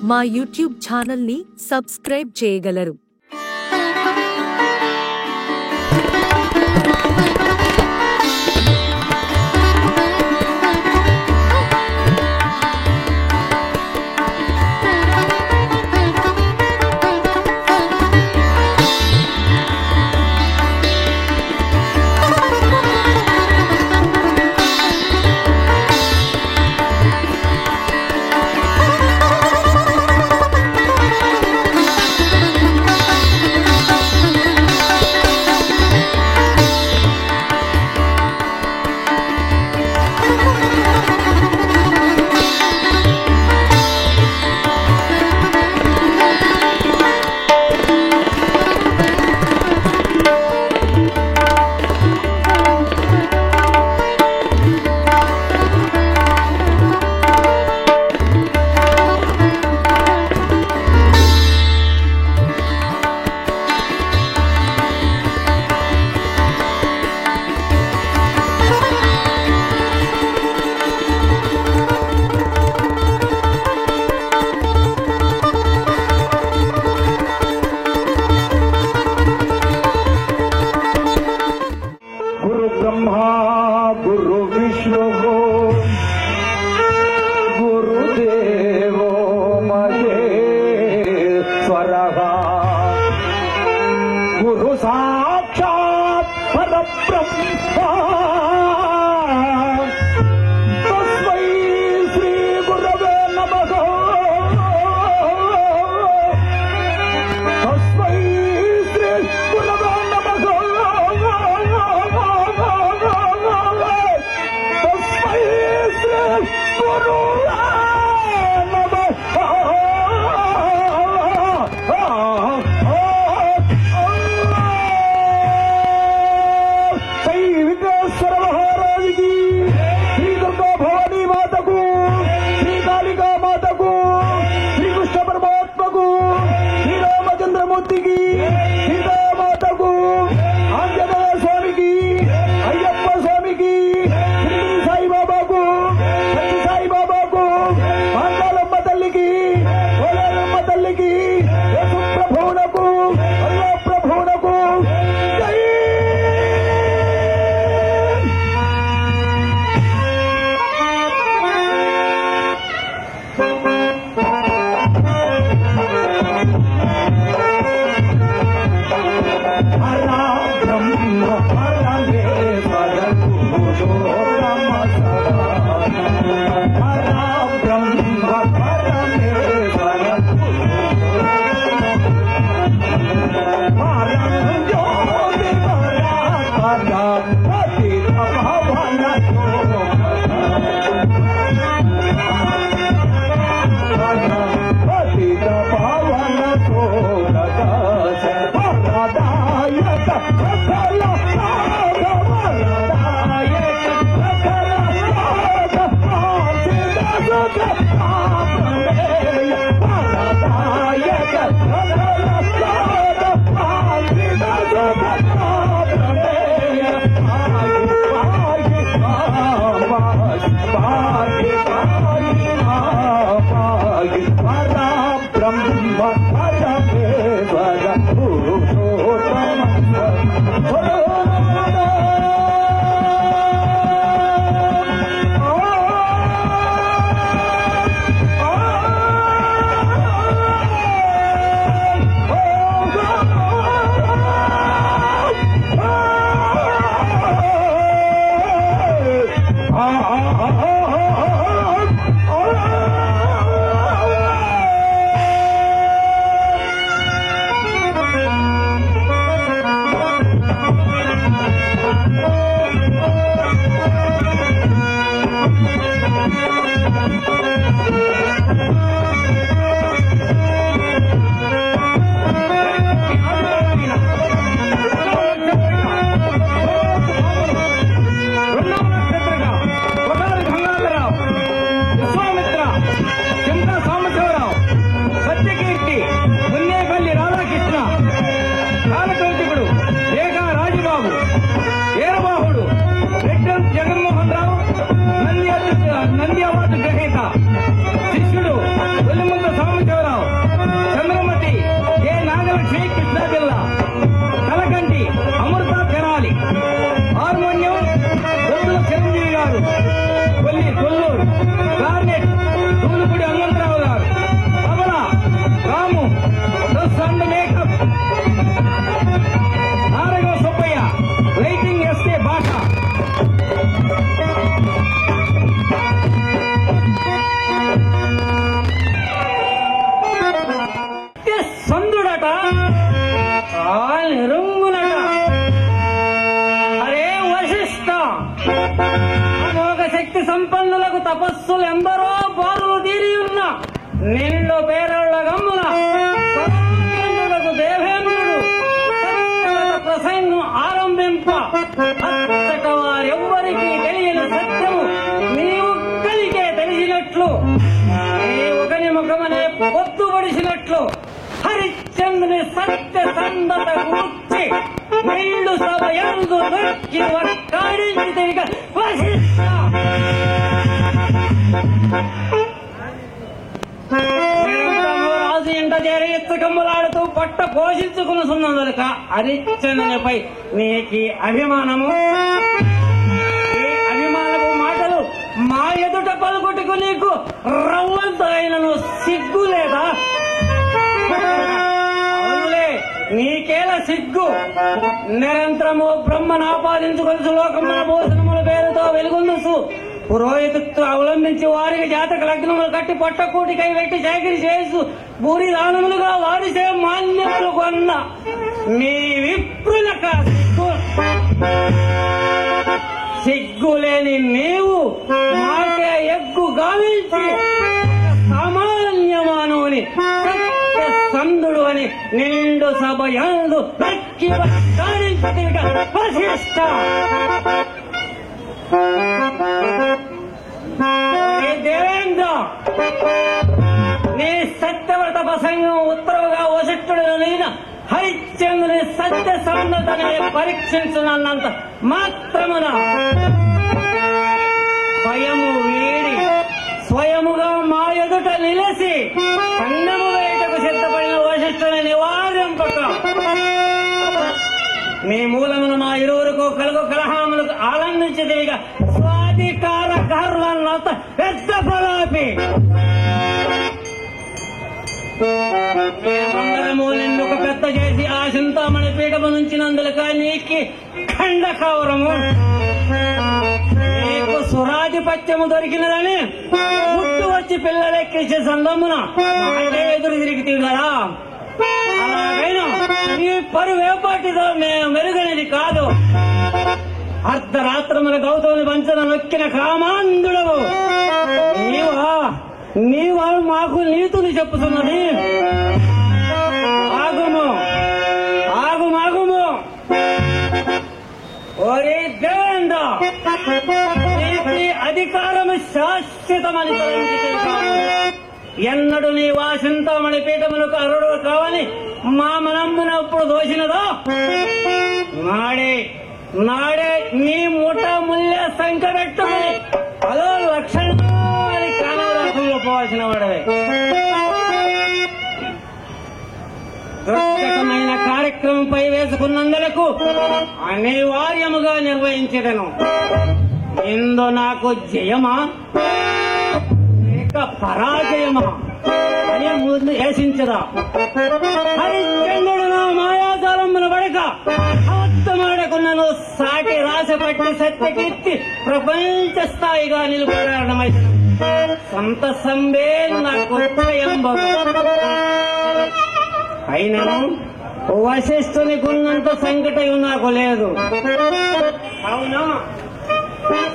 మా యూట్యూబ్ ఛానల్ని సబ్స్క్రైబ్ చేయగలరు. गुरु साक्षात् परब्रह्म तस्मै श्री गुरवे नमः तस्मै श्री गुरवे नमः तस्मै श्री गुरुवे తపస్సులు ఎందరో బారులు తీరి ఉన్న నిండు పేరళ్ల గమ్మున సర్వేంద్రుడకు దేవేంద్రుడు సత్యవత ప్రసంగం ఆరంభింప అచ్చట వారెవ్వరికీ తెలియని సత్యము నీ ఒక్కరికే తెలిసినట్లు నీ ఒకని ముఖమనే పొద్దుపడిసినట్లు హరిశ్చంద్రుని సత్య సందత కూర్చి నిండు సభ ఎందు నొక్కి వక్కాడించి తిరిగ వశిష్ఠ రాజు ఇంట చేరి ఎత్తుకమ్ములాడుతూ పట్ట పోషించుకున్నదొలక హరిశ్చంద్రునిపై నీకి అభిమానము ఈ అభిమానపు మాటలు మా ఎదుట పలుకుటకు నీకు రవ్వంతైనను సిగ్గు లేదా? అవునులే, నీకేల సిగ్గు. నిరంతరము బ్రహ్మను ఆపాదించుకొలుసు లోకమున భోజనముల పేరుతో వెలుగొందుసు పురోహితు అవలంబించి వారికి జాతక లగ్నములు కట్టి పొట్టకూటికై వెట్టి సేకరి చేసు భూరి దానములుగా వారిసే మాన్యములు కొన్న మీ విప్రులక సిగ్గులేని నీవు మాకే ఎగ్గు గావించి సామాన్యమానవుని సత్య సందుడు అని నిండు సభ యందు నక్కి వక్కారించదిగా వశిష్ఠ. దేవేంద్ర, నీ సత్యవ్రత ప్రసంగం ఉత్తరవుగా వశిష్ఠుడు హరిశ్చంద్రుని సత్య సందతనే పరీక్షించున్నంత మాత్రమున భయము వీడి స్వయముగా మా ఎదుట నిలిసి కన్నము వేటకు సిద్ధపడిన వశిష్ఠుని నివారింపక మీ మూలమును మా ఇరువురుకు కలుగు కలహాములకు ఆనందించదేగా స్వాధికార గర్వన్నంత పెద్ద ప్రలాపి మేమందరము నిన్ను ఒక పెద్ద చేసి ఆ చింతామణి పీఠము నుంచినందులక నీకి ఖండ కౌరము నీకు సురాధిపత్యము దొరికినదని ముట్టు వచ్చి పిల్లలెక్కించే సందమ్మున అంటే ఎదురు తిరిగి కదా. అలాగైనా నీ పరువేపాటితో మేము మెరుగనేది కాదు. అర్ధరాత్రముల గౌతముని పంచన నొక్కిన కామాంధుడవు నీవా మాకు నీతులు చెప్పుతున్నది. ఆగుము ఆగుమాగుము ఓరే దేవేంద్ర, నీతి అధికారము శాశ్వతమని ఎన్నడు నీ వాసింతమణి పీఠములకు అరుడు కావని మా మనమ్మునప్పుడు దోషినదో నాడే నీ మూట ముల్లె సంఖ్య పెట్టుకుని అదో లక్షణాన్ని కానవరాకుల్లో పోవాల్సిన వాడవే. దుర్గతమైన కార్యక్రమంపై వేసుకున్నందులకు అనివార్యముగా నిర్వహించదను. ఇందు నాకు జయమా లేక పరాజయమా అని ముందు ఏసించదా? హరిశ్చంద్రుడు నా మాయాజాలమున పడక అబద్ధమాడకున్నను సాటి రాసపట్టి సత్యకీర్తి ప్రపంచ స్థాయిగా నిలుపుకోవడమైతే సంతసంబే నాకు అయినను వశిష్ఠుని కొన్నంత సంకటం నాకు లేదు. అవునా,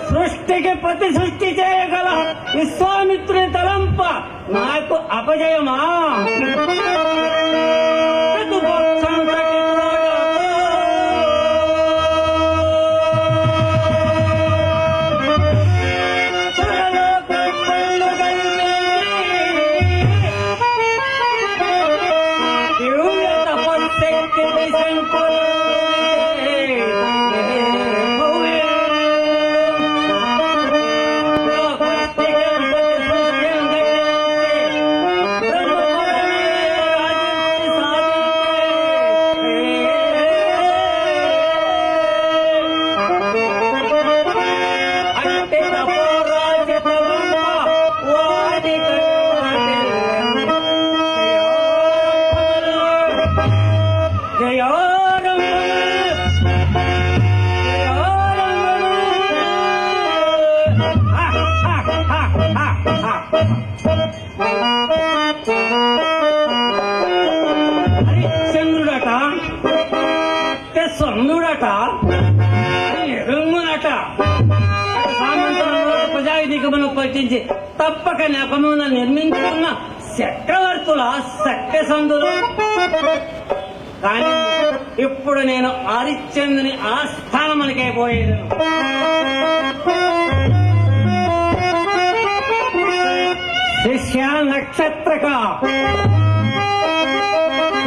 సృష్టికి ప్రతి సృష్టి చేయగల విశ్వామిత్రుని తలంప నాకు అపజయమా? హరిశ్చంద్రుడట, స్వందుడట, ఎరుమునట, సామంతుల ప్రజావిధి పీఠికమును పట్టించి తప్పక నెపమున నిర్మించుకున్న చక్రవర్తుల సత్యసంధులు. కానీ ఇప్పుడు నేను హరిశ్చంద్రుని ఆస్థానమునికే పోయేది. శిష్య నక్షత్రక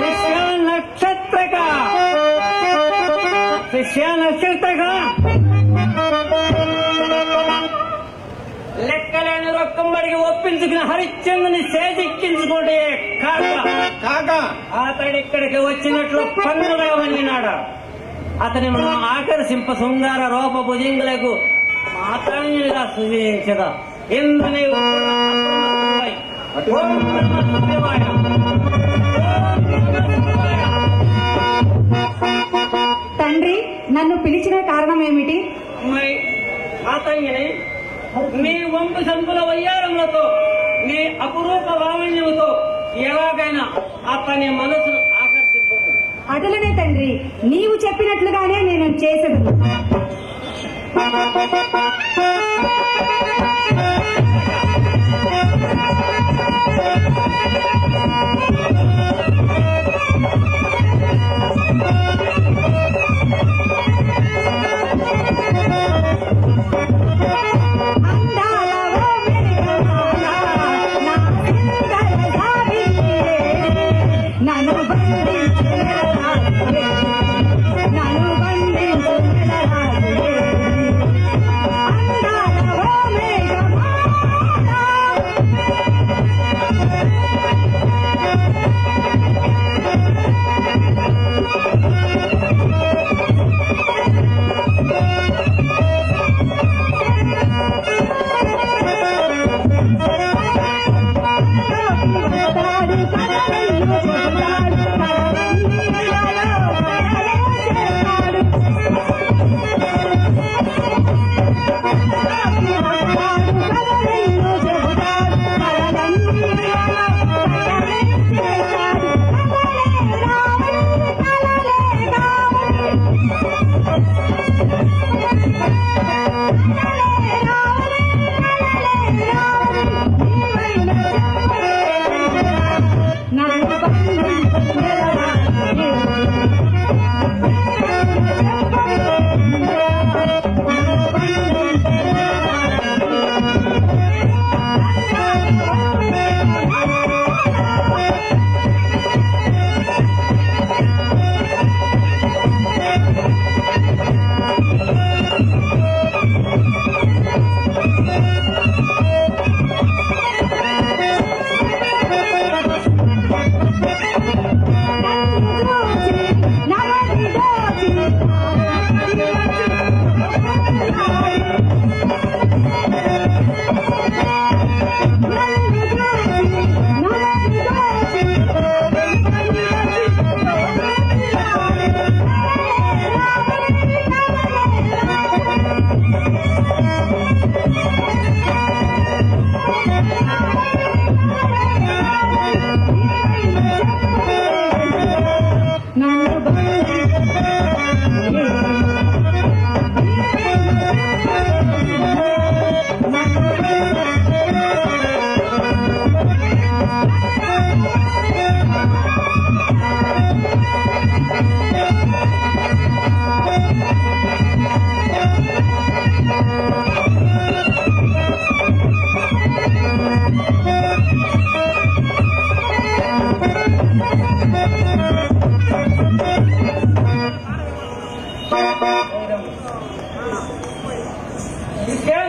శిష్య నక్షత్రక శిష్య నక్షత్రక లెక్కలేని రొక్కంబడికి ఒప్పించుకుని హరిశ్చంద్రుని సేజిక్కించుకుంటే కాక అతడిక్కడికి వచ్చినట్లు పన్నుగా వండినాడు. అతని మనం ఆకర్షింప శృంగార రూప భుజింగులకు మాతాంగిగా సూచించదా. ఇందుని తండ్రి, నన్ను పిలిచిన కారణం ఏమిటి? మాతాంగిని, నీ వంపు సంపుల వయ్యారములతో నీ అపురూప లావణ్యముతో ఎలాగైనా అతని మనసును ఆకర్షింపు. అటులనే తండ్రి, నీవు చెప్పినట్లుగానే నేను చేసేది.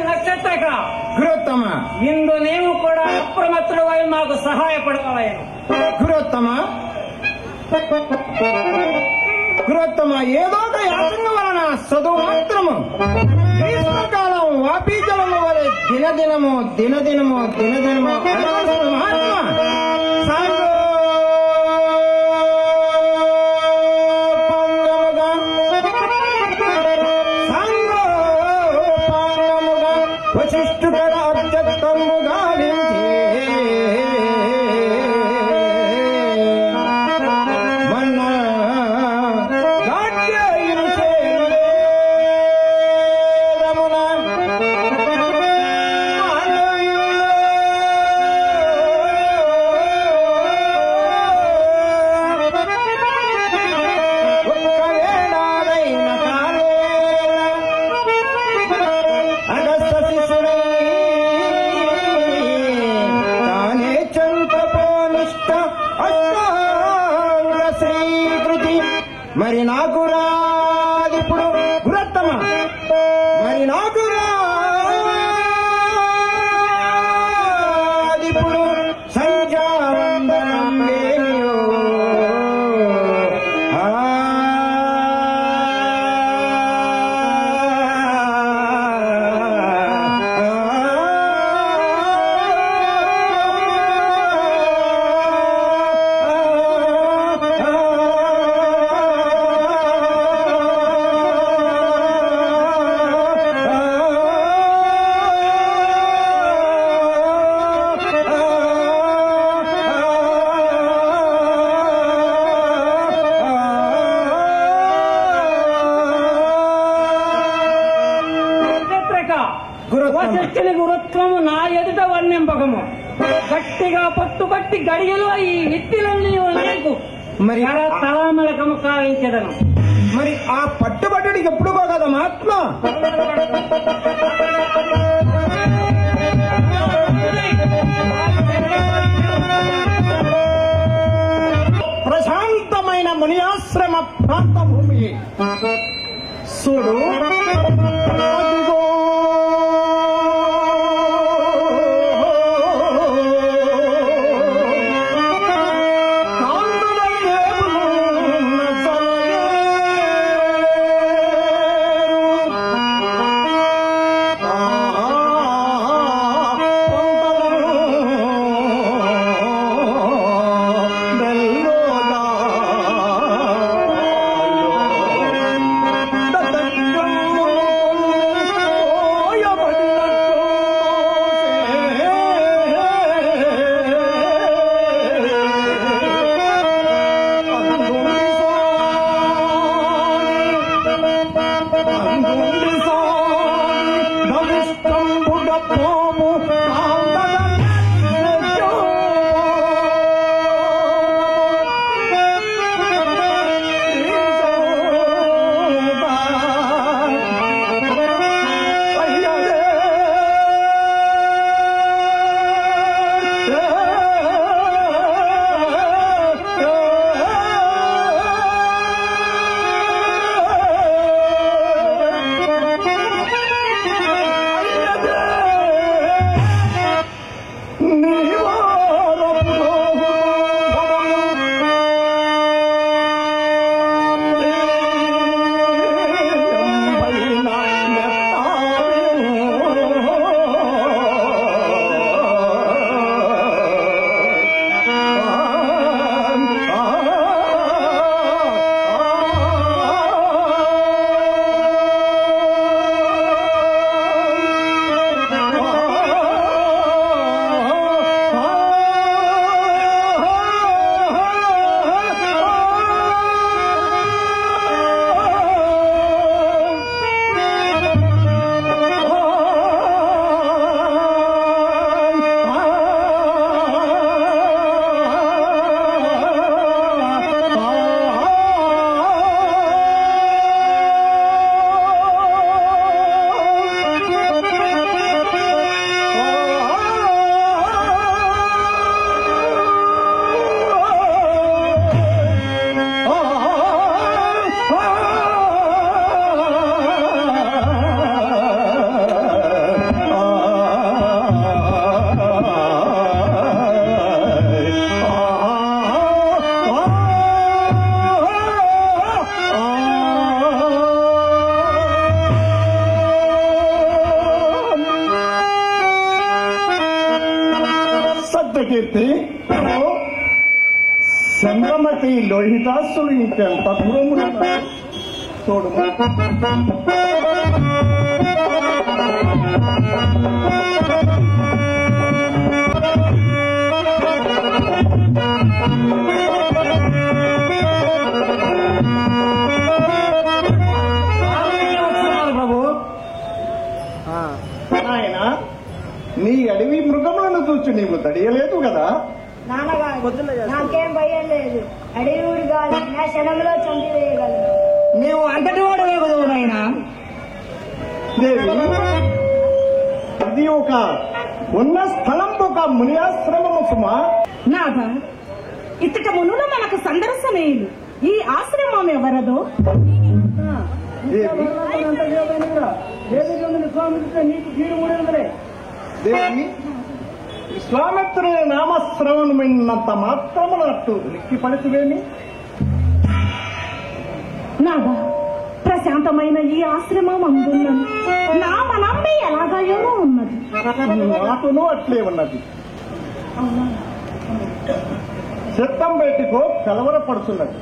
నక్షత్రక గురుత్తమ, ఇందు నీవు కూడా అప్రమత్తుడు అయి మాకు సహాయపడతావయ్యా. గురుత్తమ, ఏదో ఒక యాత్ర వలన చదువు మాత్రము గ్రీష్మకాలం వాపీజలము వలె దినదినము మహాత్మ మరి నాకు రాదిప్పుడు గురత్తమ, మరి నాకు రాదిప్పుడు సంధ్యావందనం వేయో. వశిష్ఠుని గురుత్వము నా ఎదుట వర్ణింపకము. గట్టిగా పట్టుబట్టి గడియలో ఈ విత్తిలన్నీ నీకు మరి తలామలకము కావించదను. మరి ఆ పట్టుబట్టుడికి ఎప్పుడు పోగదా మహాత్మ? ప్రశాంతమైన మునియాశ్రమ ప్రాంత భూమి చూడు. కీర్తి చంద్రమతి లోహితాసులు ఇంకెంత దూరమున చూడు. ప్రభు ఆయన నీ అడవి మృగములను చూసి నీవు తడియలేదు కదా? నాన్నగారు నాకేం భయం లేదు. అడవి కాదు, నా క్షణంలో చంపివేయగలను. నీవు అంతటి వాడు వేగదు నాయన. దేవి, ఇది ఒక ఉన్న స్థలం ఒక మునియాశ్రమము సుమా. నాథ, ఇతట మునులు మనకు సందర్శనీయులు. ఈ ఆశ్రమం ఎవరదో దేవి విశ్వామిత్రుని నామశ్రవణమైనంత మాత్రమునట్టు లిక్కి పడితేవేమి నాగా ప్రశాంతమైన ఈ ఆశ్రమం అందున్నది నా మనమ్మే ఎలాగాయో ఉన్నది. నాటును అట్లే ఉన్నది. చిత్తం బయటకు కలవరపడుతున్నది.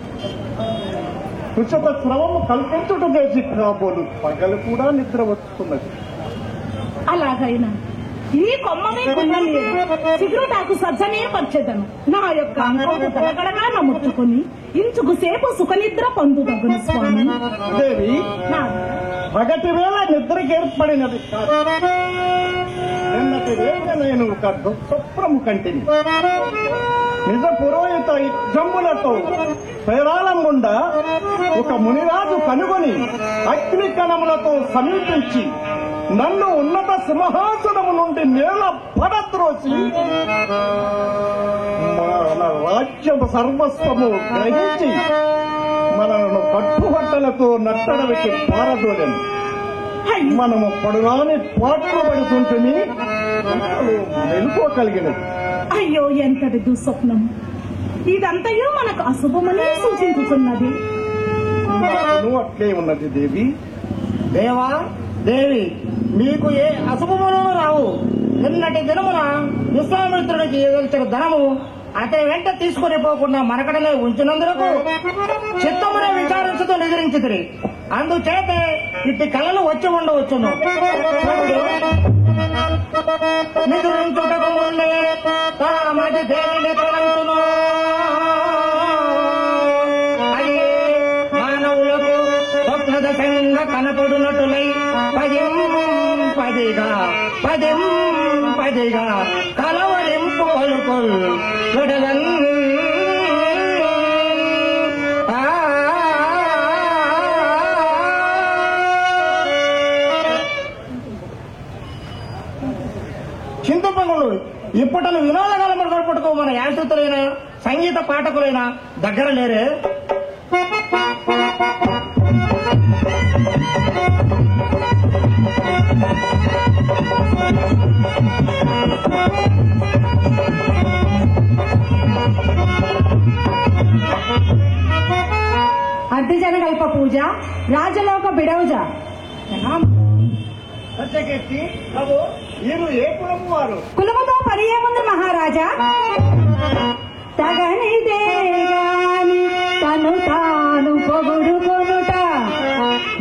కుచత స్రవము కల్పించుట చేసి కాబోలు పగలు కూడా నిద్ర వస్తున్నది. అలాగైనా ఈ కొమ్మ సిగురుటాకు సజ్జనే పర్చెదను. నా యొక్క అంకోకు కలకడగా నముచ్చుకుని ఇంచుకు సేపు సుఖనిద్ర పొందుదగును స్వామి. దేవి పగటి వేళ నిద్రకి ఏర్పడినది కాదు. నిన్నటి వేళ నేను ఒక దుఃస్వప్నము కంటిని. నిజ పురోహిత జమ్ములతో పేరాళం గుండా ఒక మునిరాజు కనుగొని అగ్ని కణములతో సమీపించి నన్ను ఉన్నత సింహాసనము నుండి నేల పడద్రోసి మన రాజ్యం సర్వస్వము గ్రహించి మనను పట్టుబట్టలతో నట్టడవికి పారదోడని మనము పడురాని పాటలు పడుతుంటే వెళ్ళిపోగలిగినది. అయ్యో ఎంతటి దుస్వప్నం! ఇదంతయో మనకు అశుభమని సూచించుతున్నది. అట్లే ఉన్నది దేవి. దేవా దేవి, మీకు ఏ అశుభములు రావు. నిన్నటి దినమున విశ్వామిత్రుడికి ఎదుల్చిన ధనము అతని వెంట తీసుకుని పోకుండా మనకడనే ఉంచినందుకు చిత్తమునే విచారించుతూ నిద్రించితిరి. అందుచేత ఇట్టి కళలు వచ్చి ఉండవచ్చును. నిద్రించుటకు ముందే తామది దేవిని తలంచును. అది మానవులకు స్వప్నదశంగా కనపడునటులై పదిగా కలవరింపు పలుకులు విడలన్. చింతపంగులు ఇప్పటను వినోదకాలము గడుపుటకు మన యాంత్రితులైన సంగీత పాఠకులైన దగ్గర లేరే. అర్ధజనకల్ప పూజ రాజలోక బిడౌజ. సత్యకీర్తి బాబు, మీరు ఏ కులము వారు? కులముతో పని ఏముంది మహారాజా? తగనిదే గాని తను తాను పొగుడుకొనుట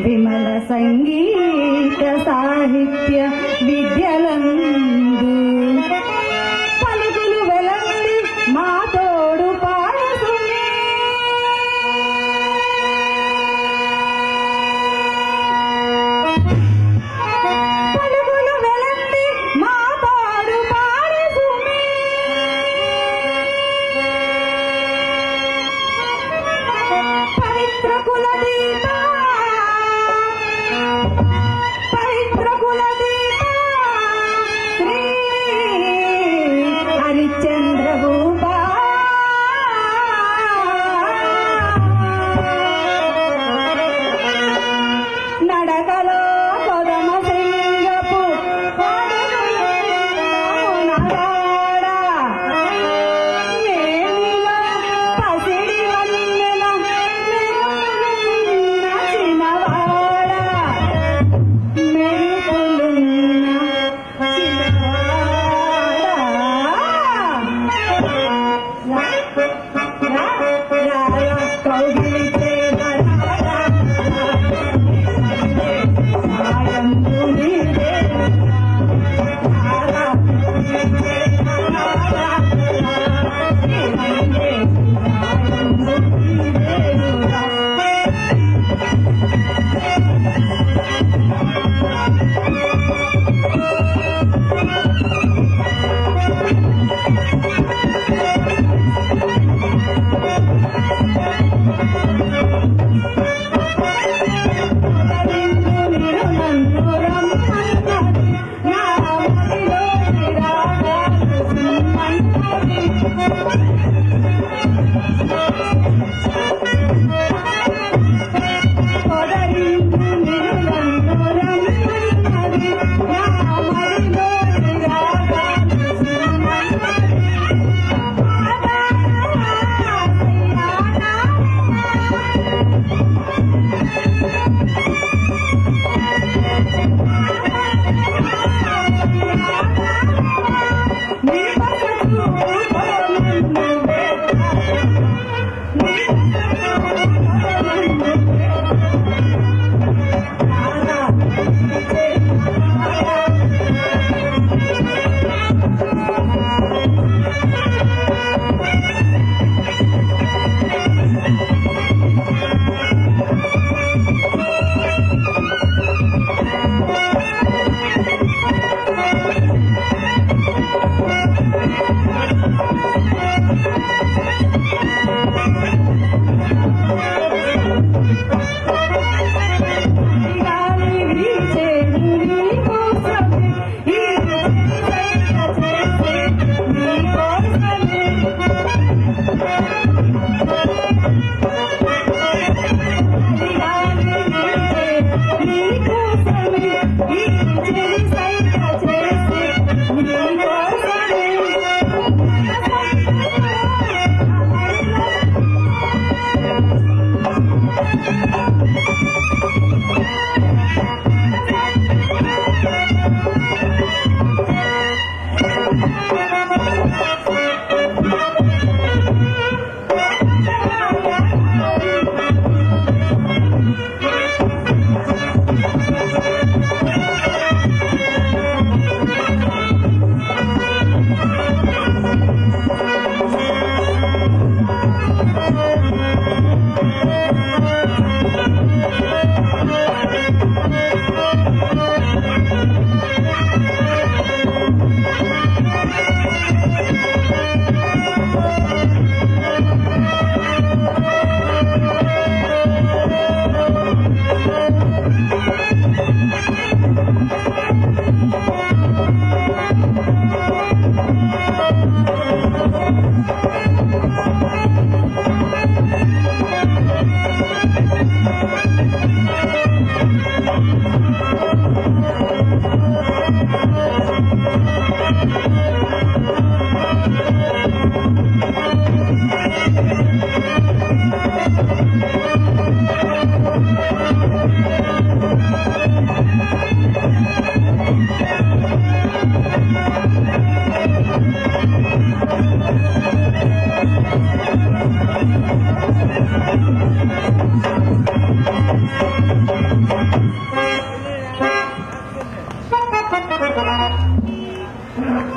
విమల సంగీత సాహిత్య విద్యలందు పలుకులు వెలండి మా తోడు పాడసుని.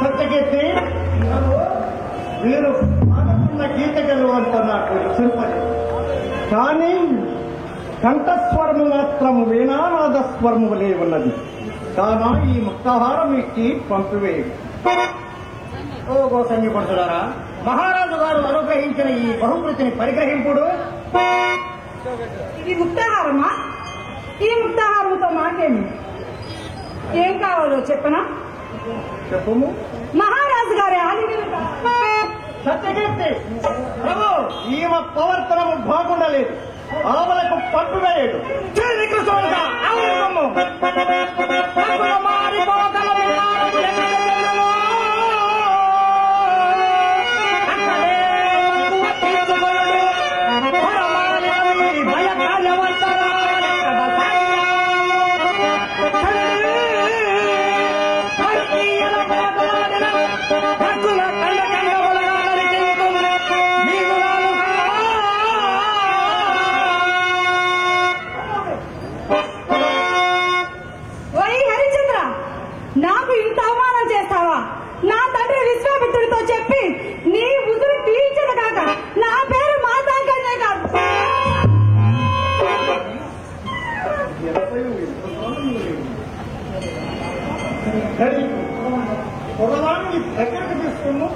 సత్యకీర్తి, మీరు పాడుతున్న గీత గెలువంత నాకు చింపది, కానీ కంఠస్వరము మాత్రము వీణానాద స్వరములే ఉన్నది. కానా ఈ ముక్తాహారం ఇచ్చి పంపివేయు. ఓ గోసంగి పడుతున్నారా, మహారాజు గారు అనుగ్రహించిన ఈ బహుమృతిని పరిగ్రహింపుడు. ఇది ముక్తాహారమా? ఈ ముక్తాహారంతో మాకేమి? ఏం కావాలో చెప్పనా? చెప్పము. మహారాజు గారి ఆలింగనం సత్యకీర్తి, ప్రభు, ఈమె ప్రవర్తనము బాగుండలేదు. ఆమెలకు పంపివేయడు. నాకు ఇంత అవమానం చేస్తావా? నా తండ్రి విశ్వామిత్రుడితో చెప్పి నీ ఉదురు తీర్చదు కాక నా పేరు మాతాకన్నే కాదు. పొగవాన్ని దగ్గరకు తీసుకున్నాము.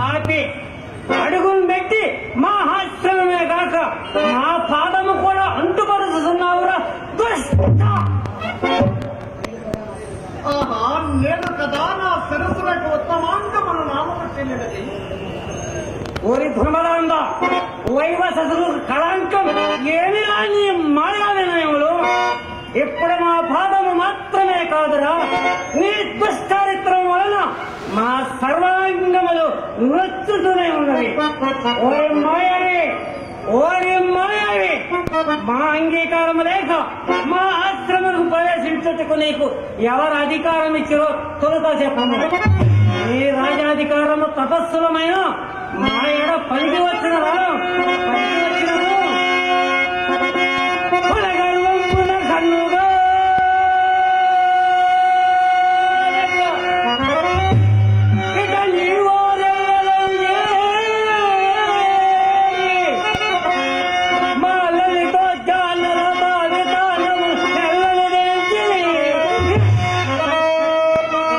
ఆపి అడుగును పెట్టి మా ఆశ్రమమే కాక మా పాదము కూడా అంటుపరుస్తున్నావురా దుష్ట. ఆహా, నేను కదా నా సరస్సులకు ఉత్తమాంగమును నామము చెందినది. ఓరి ధర్మరాంద, వైవసతులు కళంకం ఏమి రాని మాయా వినయములు. ఇప్పుడు మా పాదము మాత్రమే కాదురా, నీ దుష్చారిత్రం వలన మా సర్వాంగములు నృత్తుతూనే ఉన్నవి. ఓరి మాయావి, ఓరి మాయావి, మా అంగీకారం లేక మా ఆశ్రమకు ప్రవేశించుటకు నీకు ఎవరు అధికారం ఇచ్చారో తొలుత చెప్పము. ఈ రాజాధికారము తపస్సులమైన మా ఎడ పలికి వచ్చినరా? పలికి వచ్చినను కులగర్వమున కన్నుగా ఇక నీవోరెవరయ్యే మా లలితో జానల బావితానము ఎల్లనిదేంచి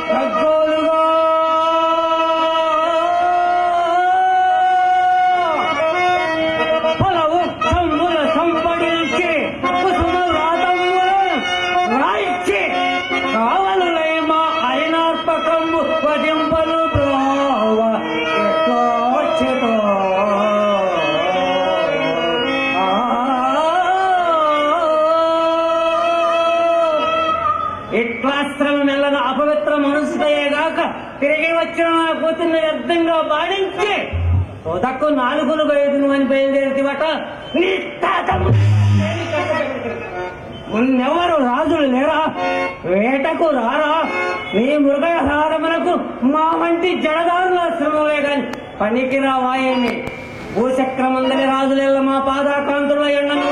తగ్గోలుగా పొలవు కమ్ముల సంపడించి కుసుమ రాతమ్ములను రాయిచ్చి కావలులై మా అయినార్పకము వదింపలు బ్రోవ ఎట్టోచెతో. ఇట్లాశ్రమం వెళ్ళన అపవిత్ర మనసుదయేగాక తిరిగి వచ్చిన నా కూతుర్ని వ్యర్థంగా బాధించి ఉదక్కు నాలుగులు బయదును అని బయలుదేరితివట. నీ తాత ఉన్నెవరు రాజులు లేరా? వేటకు రారా? నీ మృగహారమునకు మా వంటి జడదారుల ఆశ్రమమే గాని పనికి రావాయేమి? భూచక్రమందరి రాజులెల్ల మా పాదాకాంతుల ఎండను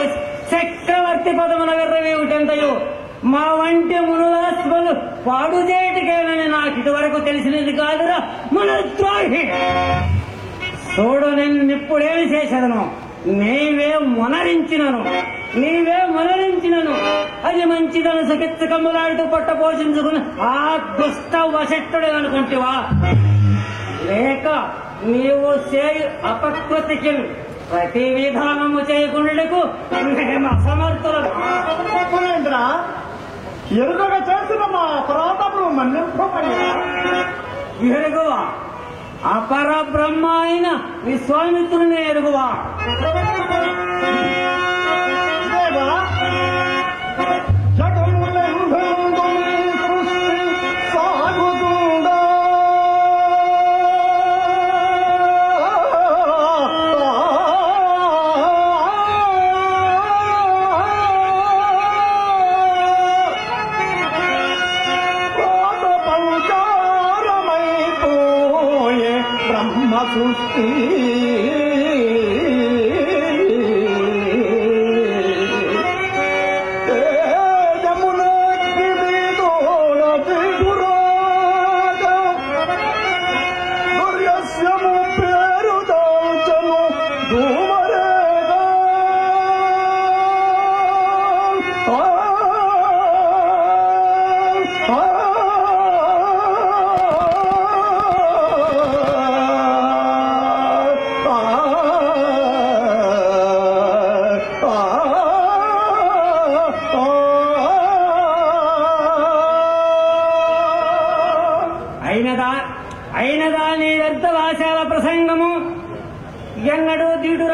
చక్రవర్తి పదమున విర్రవేయుటెంతయో మా వంటి మునులాత్మలు పాడు చేయటికేనని నాకు ఇటువరకు తెలిసినది కాదురా మునుద్రోహి. చూడు, నిన్నిప్పుడేమి చేసేదను? నీవే మొనరించినను అది మంచిదను చికిత్సకమ్ములాడుతూ పొట్ట పోషించుకుని ఆ దుష్ట వశిష్ఠుడు అనుకుంటివా? లేక నీవు చేయి అపకృతికి ప్రతి విధానము చేయకుండాకు మేము అసమర్థులను. ఎరుగగా చేసిన మా అపరాధములు మన్నింపమని ఎరుగువా? అపర బ్రహ్మ అయిన విశ్వామిత్రుని ఎరుగువా?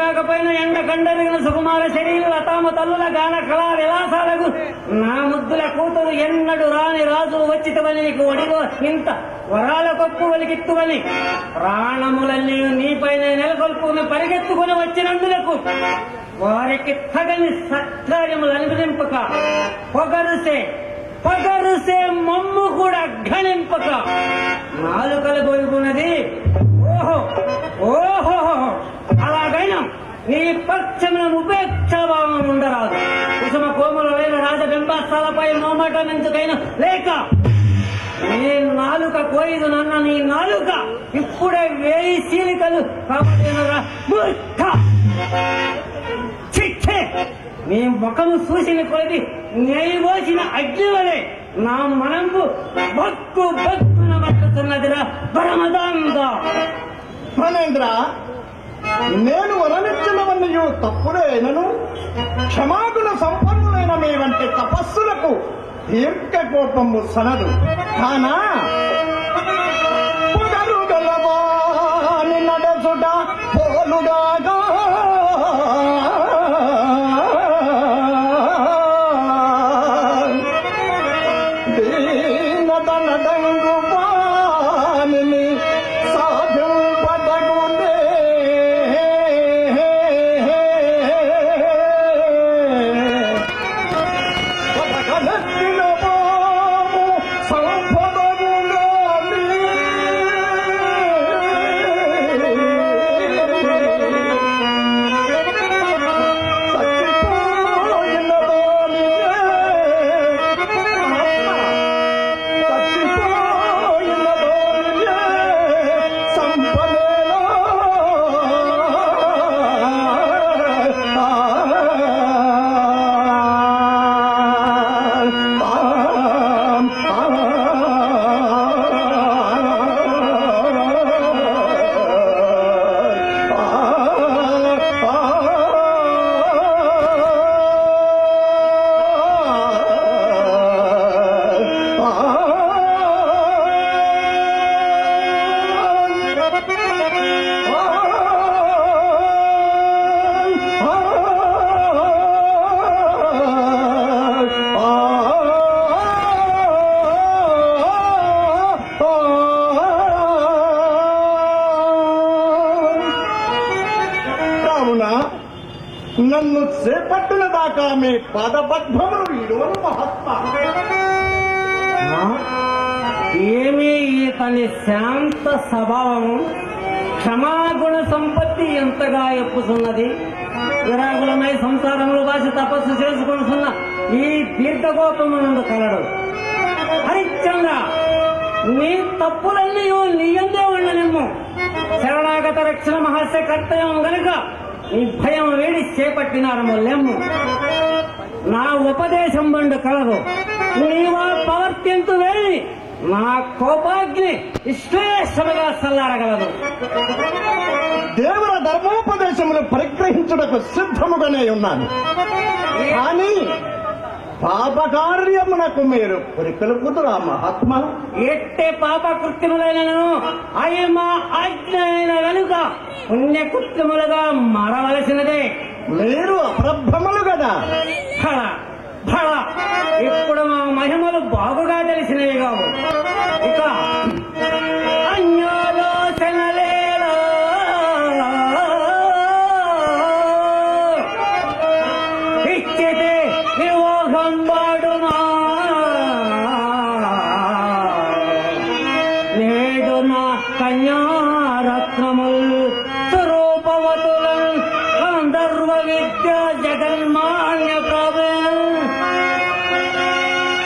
కాకపోయినా ఎండ కండరిగిన సుకుమార శరీరం అతామ తల్లుల గాన కళా విలాసాలకు నా ముద్దుల కూతురు ఎన్నడు రాని రాజు వచ్చితవని నీకు ఒడిగో ఇంత వరాల కొప్పు వలికిత్తువని ప్రాణములన్నీ నీపైన నెలకొల్పుకుని పరిగెత్తుకుని వచ్చినందులకు వారికి తగని సత్కార్యములు అనిపింపక పొగరుసే మమ్ము కూడా ఘనింపక నాలుకలు గొలుపున్నది. ఓహో అలాగైనా నీ పక్షములను ఉపేక్షాభావం ఉండరాదు. కుసుమ కోమలైన రాజబింబాస్థలపై మోమటమెందుకైనా లేక నీ నాలుక కోయిదు నన్న నీ నాలుక ఇప్పుడే 1000 చీలికలు కాబట్టినరా మూర్ఖ. చిచ్చే నీ ముఖము చూసిన కొలది నెయ్యి పోసిన అగ్ని వలె నా మనము భక్కున పట్టుతున్నదిరా పరమదాంగ. మనేంద్ర, నేను వరనిచ్చినవన్నయూ తప్పుడేనను క్షమాగుణ సంపన్నులైన మీ వంటి తపస్సులకు దీర్ఘ కోపము సనదు. కానా పొగరు గలవాని నడచుట పోలుడాగా దీనదనడంగు వానిని సాధింపదగునే. పదకలెత్తిన పాము సంపదగుగాని చచ్చిపోయిన దానినే సంపదేలో కావున నన్ను చేపట్టిన దాకా మీ పాదపద్మములు విడువను మహాత్మా. ఏమీ ఇతని శాంత స్వభావము క్షమాగుణ సంపత్తి ఎంతగా ఎప్పుతున్నది. విరాగులమై సంసారములు బాసి తపస్సు చేసుకుంటున్న ఈ దీర్ఘకోపమునందు కలడు. హరిశ్చంద్ర, నీ తప్పులన్నీ నీ ఎందే ఉండనిమ్ము. శరణాగత రక్షణ మహస్య కర్తవ్యం గనుక నీ భయం వేడి చేపట్టినారము లెమ్ము. నా ఉపదేశం బండు కలదు. నీవా ప్రవర్తింతు వేడి నా కోపాగ్ని విశ్లేషముగా చల్లారగలదు. దేవుల ధర్మోపదేశములు పరిగ్రహించుటకు సిద్ధముగానే ఉన్నాను. కానీ పాపకార్యమునకు మీరు పరికలుపుతురా మహాత్మా. ఎట్టే పాప కృత్యములైనను అవి మా ఆజ్ఞ అయిన కనుక పుణ్యకృత్యములుగా మారవలసినదే. మీరు అప్రభ్రమలు కదా. ఫల ఫల ఇప్పుడు మా మహిమలు బాగుగా తెలిసినవి కావు. ఇక అన్యాలోచనలేలా ఇచ్చితే వివాహం వాడుమా. నేడు నా కన్యారత్నముల్ స్వరూపవతులం గంధర్వ విద్య జగన్మాన్య కవిల్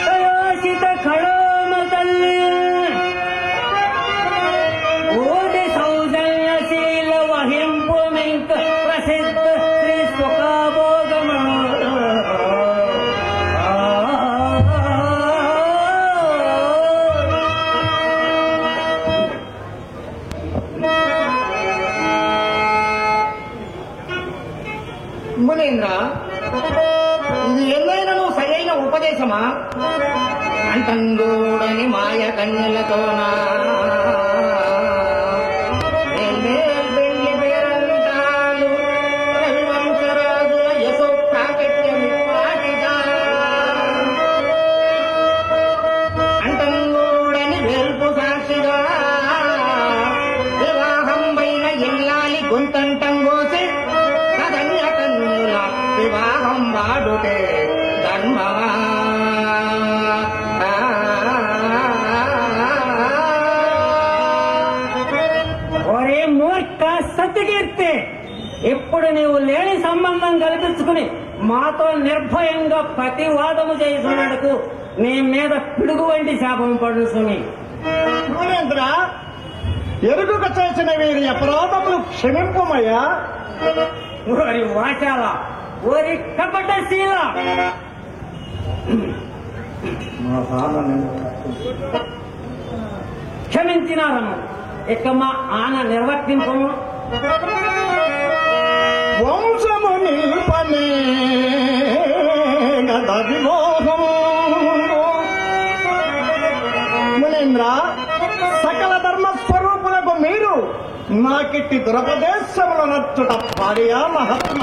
దయాసిత ఖడోమ తల్లి ఓటి సౌజన్యశీల వహింపు మింక ప్రసిద్ధ శ్రీ సుఖభోగమ. మునీంద్ర, ఇది ఎన్నైనను సరైన ఉపదేశమా? అంటందూడని మాయ కన్యలతోనా పెళ్లి పేరంటాలు ఆడుటే ధర్మమా ఒరే మూర్ఖ సత్యకీర్తి, ఇప్పుడు నీవు లేని సంబంధం కల్పించుకుని మాతో నిర్భయంగా ప్రతివాదము చేస్తున్నట్టుకు నీ మీద పిడుగు వంటి శాపం పడుతుంది. మహేంద్ర, ఎరుగుక చేసిన వీరి అపరాధములు క్షమింపమయ్యా. ఓరి వాచాల, ఓరి కపటశీల, క్షమించినారను ఇక మా ఆన నిర్వర్తింపము. వంశము నిల్పనే గద విమోహము. మునేంద్ర, సకల ధర్మస్వరూపులకు మీరు నాకిట్టి దురపదేశముల నచ్చుట పాడియా మహాత్మ.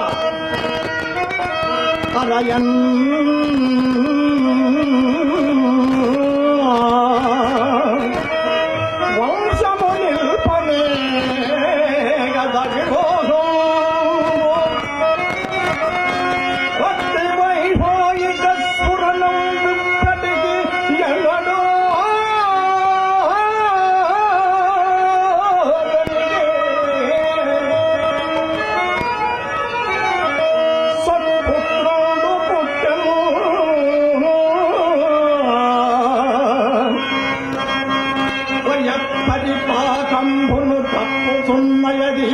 అరయన్ వంశము నిల్పనే గద విమోహం. భక్తి వైభాయిక స్ఫురణం విప్పటికి ఎన్నడో సత్పుత్రుడు పుట్టెను. పరిపాకంబును తప్పుచున్నయది.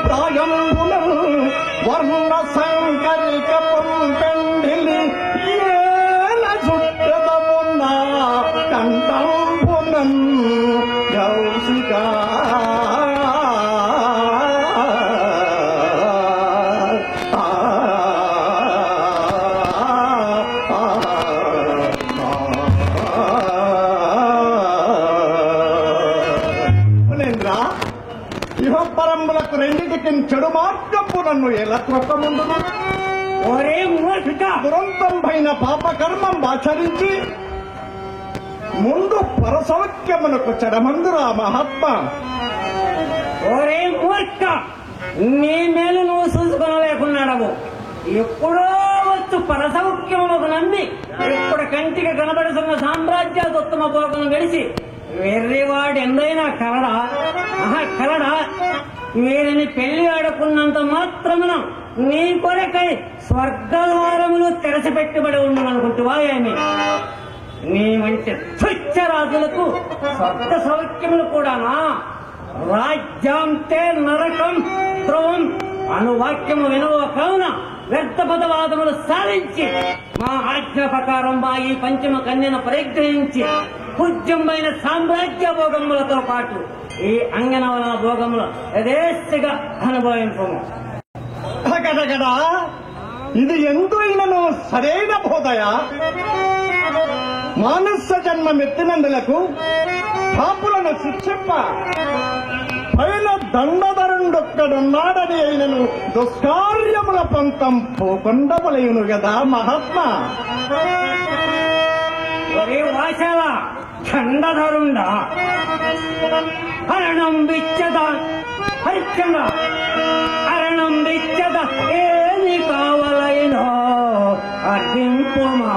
ప్రాయంబులను వర్ణ సంకరిక పొంపెండిలి ఏల చుట్టదమున్న కంఠంబునన్ గౌసిక. మునేంద్ర, ఇహపరంబులకు రెండింటికి చెడు మార్గంపు నన్ను ఎలా త్రొక్కముందును. ఒరే మూర్ఖ, దురంతం పైన పాపకర్మం ఆచరించి ముందు పరసౌఖ్యమునకు చెడమందురా మహాత్మ. ఒరే మూర్ఖ, నీ మేలు నువ్వు చూసుకోలేకున్నాడవు. ఎప్పుడో వచ్చు పరసౌఖ్యములకు నమ్మి ఇప్పుడు కంటికి కనబడుతున్న సామ్రాజ్యాదుత్తమ పోకను గడిచి వెర్రివాడు ఎందైనా కలడా? కలడా? వీరిని పెళ్లి ఆడుకున్నంత మాత్రమున నీ కొరకై స్వర్గద్వారములు తెరచిపెట్టబడి ఉండమనుకుంటువా ఏమి? నీ వంటి తుచ్చరాజులకు స్వర్గ సౌఖ్యములు కూడానా? రాజ్యాంతే నరకం ధ్రువం అను వాక్యము వినవ కావున వ్యర్థ పదవాదములు సాధించి మా ఆజ్ఞ ప్రకారం మా ఈ పంచమ కన్యను పరిగ్రహించి పూజ్యమైన సామ్రాజ్య భోగములతో పాటు ఈ అంగనవన భోగములు యథేచ్ఛగా అనుభవింపము. గడగడా, ఇది ఎందుకైనను సరైన బోధయా? మానస జన్మమెత్తినందులకు పాపులను శిక్షింప పైన దండధరుండొక్కడున్నాడని అయినను దుష్కార్యముల పంతం పోకుండములయును గదా మహాత్మ. ఒరే వాశాల, చండధరుండా, హరణం విచ్చద హరిచండ, హరణం విచ్చద ఏది కావలైనో అర్పింపుమా.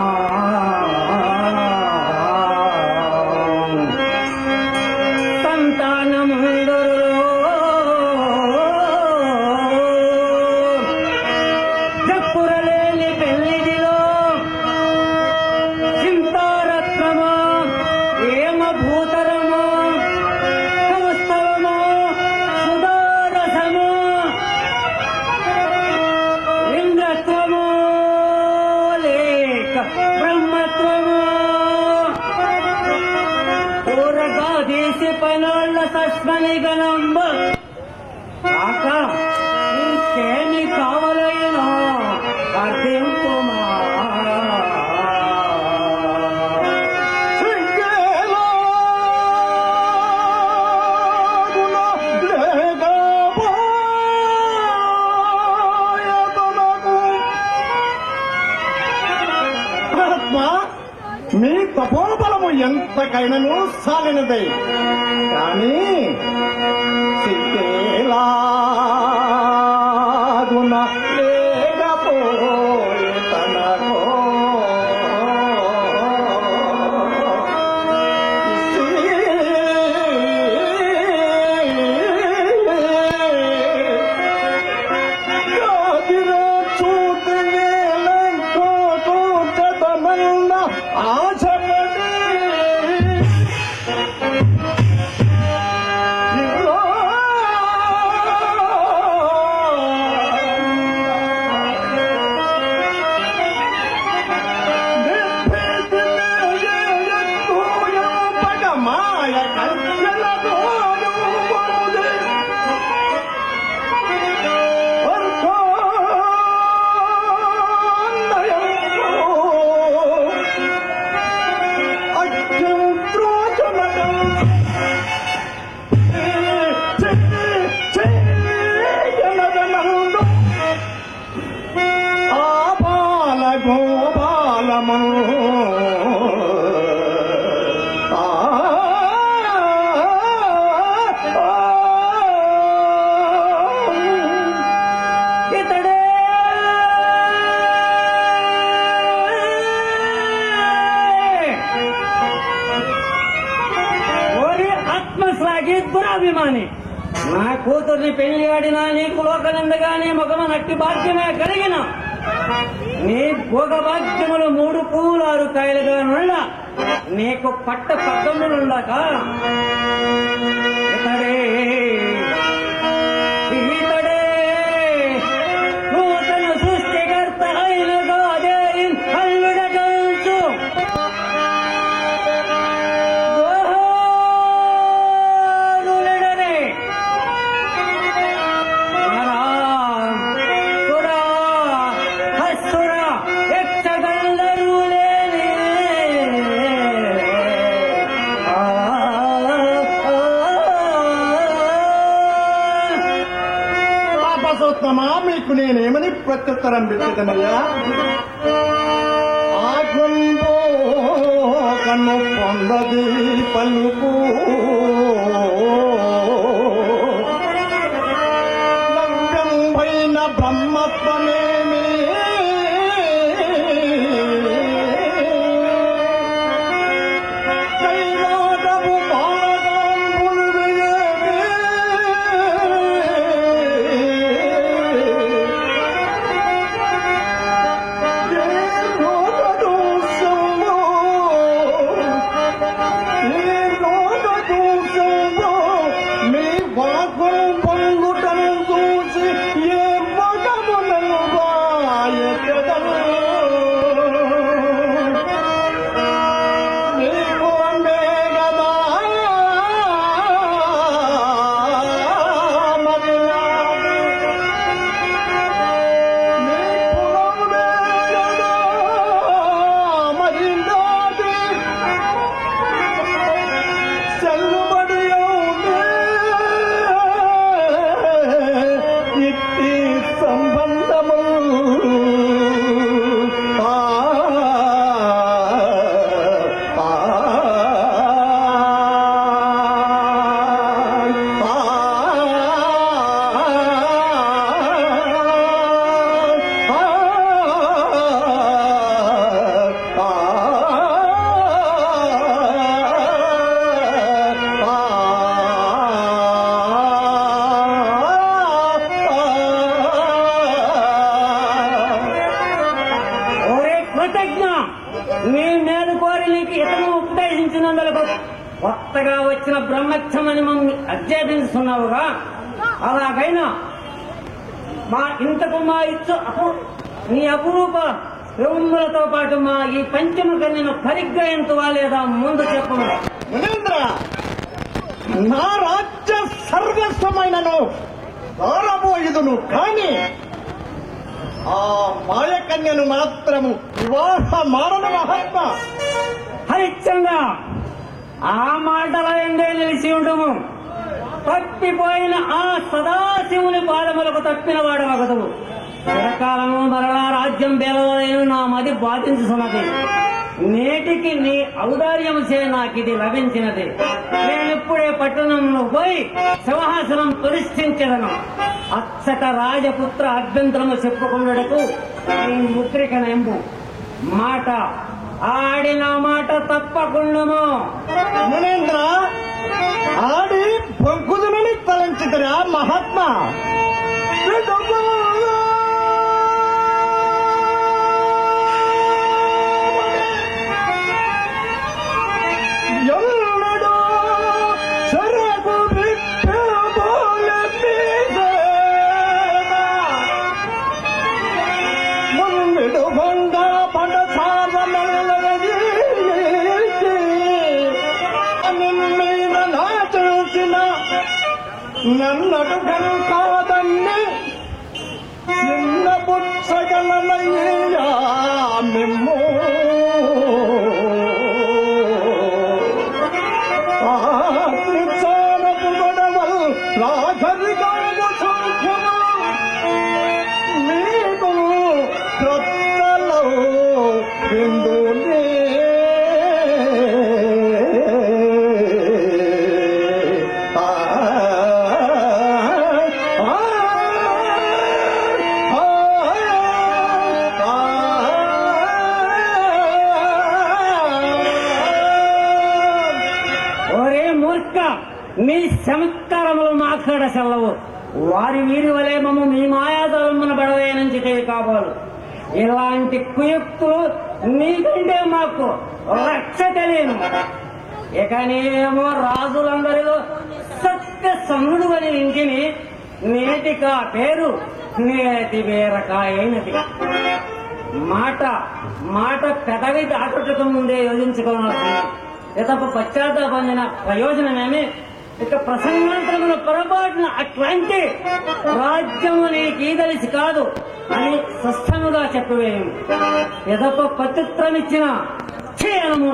జప్పురలేని పెళ్లిదిలో చింతారత్నమో ఏమభూతరమో కౌస్తవమో సుధారసమో ఇంద్రత్వమో లేక బ్రహ్మత్వమో ఊరగాదేశి పనాళ్ళ తస్మని గణంబ కాక ఇంకేమి కావలైనా అర్థింపుమా. మీ తపోబలము ఎంతకైనను సాలినదై కానీ సిగ్గేలాగున లేకపోయే తనకో దురాభిమాని నా కూతుర్ని పెళ్లి ఆడినా నీకు లోకనిందగానే మొగమ నట్టి భాగ్యమే కలిగిన నీ భోగ భాగ్యములు 3 పువ్వులు 6 కాయలుగా నుండ నీకు పట్ట పద్దములుండక ఇతడే నూతన సృష్టికర్త అయిన గోదేవిన్ అల్లుడగల్చు మీకు నేనేమని ప్రత్యుత్తరం పెట్టదనయ్యా ఆగుందో కన్ను పొందది పలుకు నవ్యం పైన బ్రహ్మత్వమేమి కైలాసపు బాలగాంబులు నీ మేలు కోరి నీకు ఇతను ఉపదేశించినందులకు కొత్తగా వచ్చిన బ్రహ్మత్యమని మమ్మల్ని అధ్యాపించుతున్నావుగా అలాగైనా ఇంతకు మా ఇచ్చు నీ అపురూప రౌములతో పాటు మా ఈ పంచమ కన్యను పరిగ్రహించువా లేదా ముందు చెప్పము. మునీంద్ర, నా రాజ్య సర్వస్వమైనను కోరబోయుదును కాని ఆ మాయకన్యను మాత్రము వివాహ మారణ మహాత్మ. హరిశ్చంద్ర, ఆ మాటల ఎందే నిలిచి ఉండుము. తప్పిపోయిన ఆ సదాశివుని పాదములకు తప్పిన వాడు ఒకదువు. చిరకాలము మరలా రాజ్యం బెలవలేను నా మది బాధించుతున్నది. నేటికి నీ ఔదార్యము చే నాకిది లభించినది. నేనిప్పుడే పట్టణంలో పోయి సింహాసనం ప్రతిష్ఠించదను. అచ్చట రాజపుత్ర అభ్యంతరము చెప్పుకున్నడకు నీ ముద్రిక నెంబు. మాట ఆడిన మాట తప్పకుండాము. మునేంద్ర, ఆడి బొగ్గుదునని తలంచితరా మహాత్మా? ఎన్నడూ చెరకు ముందు బండ పండ మీద నాచిన నన్నడు కాదన్ని చిన్న పుచ్చగలనయ్యా మిమ్ము ఆత్రిచారపు గొడవలు రాఘరిగాము సౌఖ్యము మీకు క్రొత్తలో బిందునే మీ చమత్కారములు మాట్లాడ సెల్లవు. వారి వీరి వలె మమ్మ మీ మాయాదళమున బడవేనంచి కాబోలు. ఇలాంటి కుయుక్తులు నీకంటే మాకు రక్ష తెలియను. ఇక నేమో రాజులందరిలో సత్య సమ్ముడు అని ఇంటిని నేటికా పేరు నేటి వేరకాయైనది. మాట మాట పెదవి దాటుటకు ముందే యోజించుకోవాల్సింది. ఇతపు పశ్చాత్తాపందిన ప్రయోజనమేమి? ఇక ప్రసంగాంతరముల పొరపాటున అట్లాంటి రాజ్యము నీకీదలిసి కాదు అని స్పష్టముగా చెప్పవేయము. ఎదప ప్రత్యుత్తరమిచ్చిన చేయనము.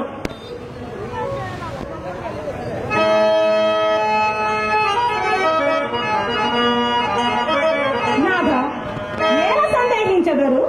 నాథ, ఎలా సందేహించగరు?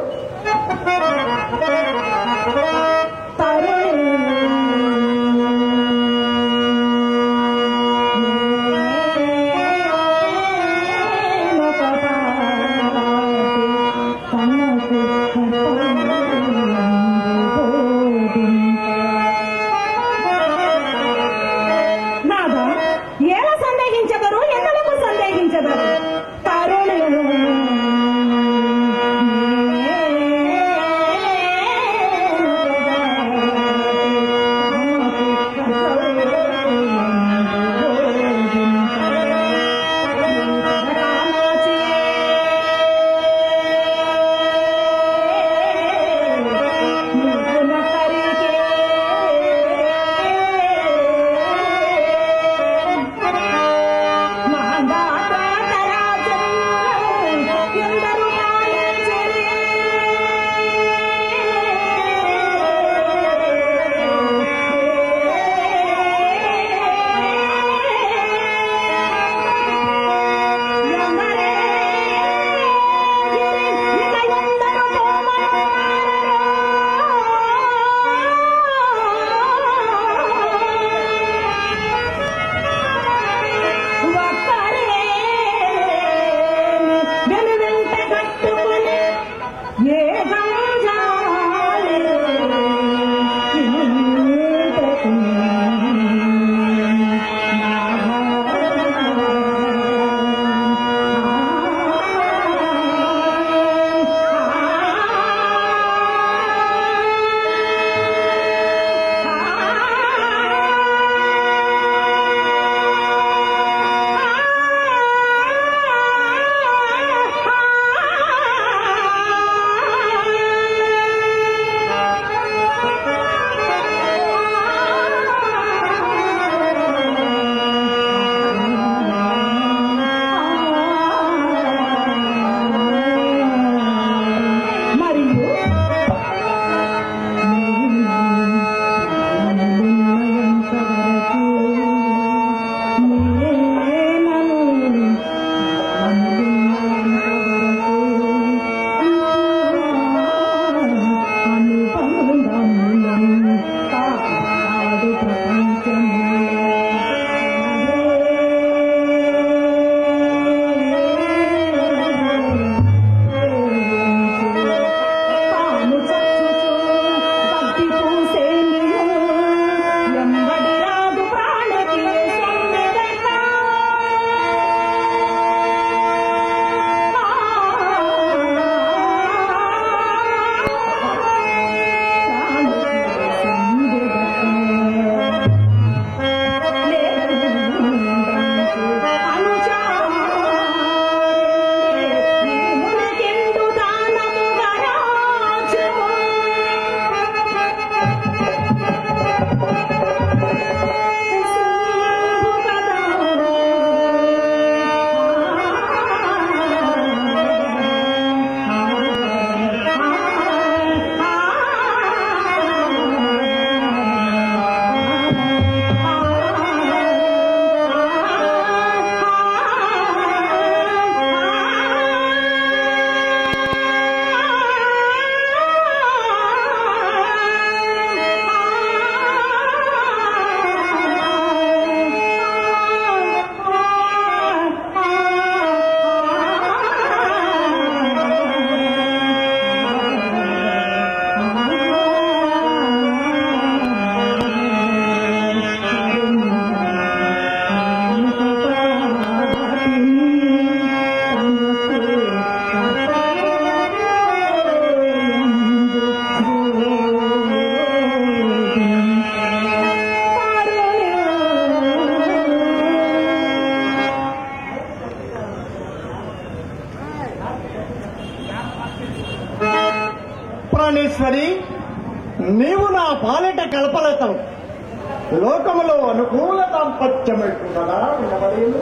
లోకములో అనుకూల దాంపత్యమెట్టున్నదా ఉండవలేదు.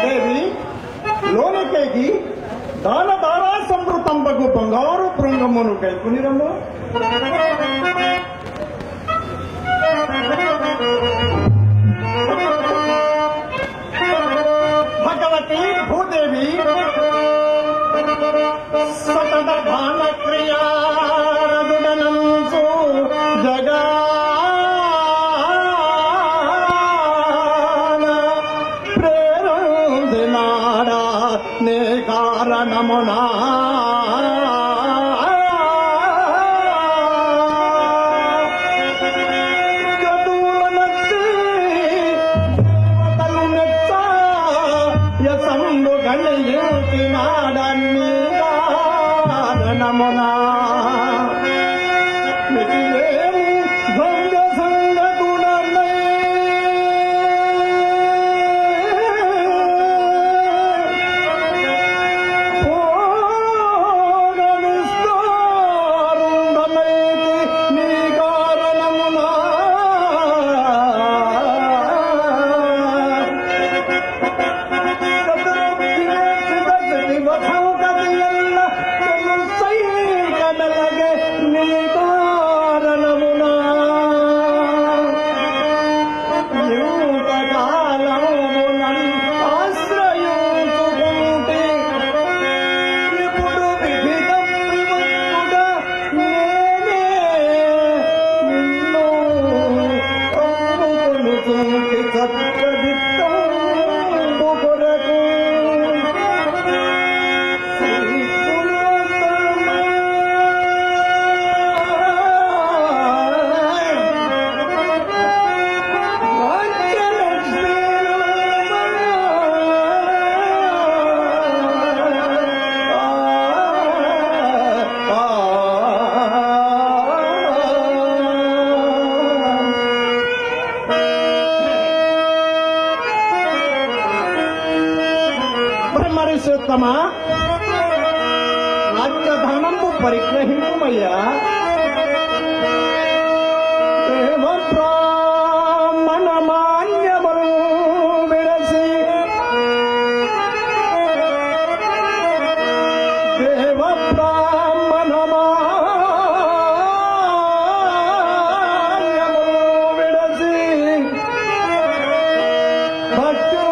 దేవి లోనికేకి దాన దారా సమృతంబగు బంగారు పృంగమును కైకునిరము. భగవతి భూదేవి సతత భాన క్రియాదుడనంచు జగా ప్రేరందినాడా నే కారణమునా బ్రహ్మరిషోత్తమా రాజ్యధనంబు పరిగ్రహింపుమయ్యా. దేవ బ్రాహ్మణ మాన్యములు విడసి దేవ బ్రాహ్మణ మాన్యములు విడసి భక్తు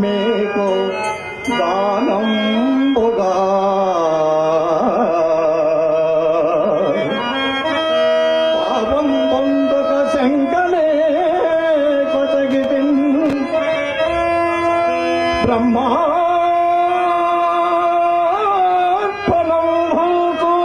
మేకు దానంబుగా పాపం పొందుక శంకలే కొతగితి బ్రహ్మార్పణం భూతు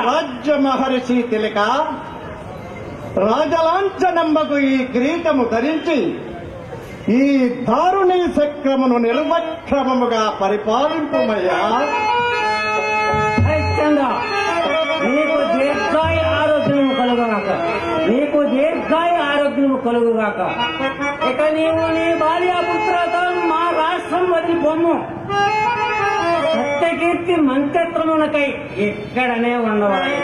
రాజ్య మహర్షి తిలక రాజలాంఛనంబకు ఈ కిరీటము ధరించి ఈ దారుణి చక్రమును నిర్వక్రమముగా పరిపాలింపుమయ్యా. హరిశ్చంద్ర, నీకు దీర్ఘాయ ఆరోగ్యము కలుగుగాక, నీకు దీర్ఘాయ ఆరోగ్యము కలుగుగాక. ఇక నీవు నీ భార్యాపుత్రతో మా రాష్ట్రం వదిలి పొమ్ము. సత్యకీర్తి మంత్రమునకై ఇక్కడనే ఉండవాలి.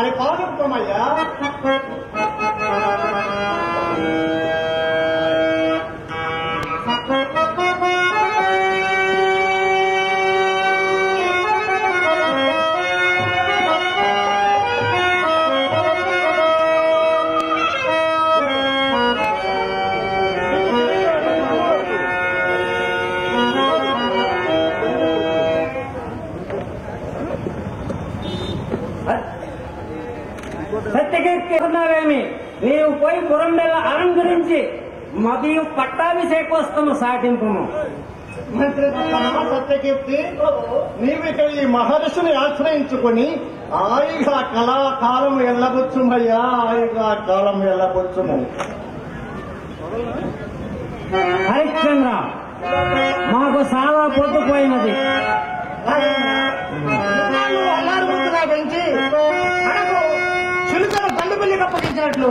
పరిపాలింపమయ్యా. సత్యకీర్తి ఉన్నావేమి? నీవు పోయి పురం మీద అలంకరించి మరియు పట్టాభిషేకోత్సవం సాటింపుము. మంత్రి సత్యకీర్తి, నీవిక ఈ మహర్షిని ఆశ్రయించుకుని ఆయిగా కళాకాలం ఎల్లబుచ్చుమయ్యా, ఆయిగా కాలం ఎల్లబుచ్చుము. హరిశ్చంద్ర, మాకు చాలా పొద్దుపోయినది. అల్లారుగా పెంచి మనకు చిలుకలు బండిపల్లికి అప్పగించినట్లు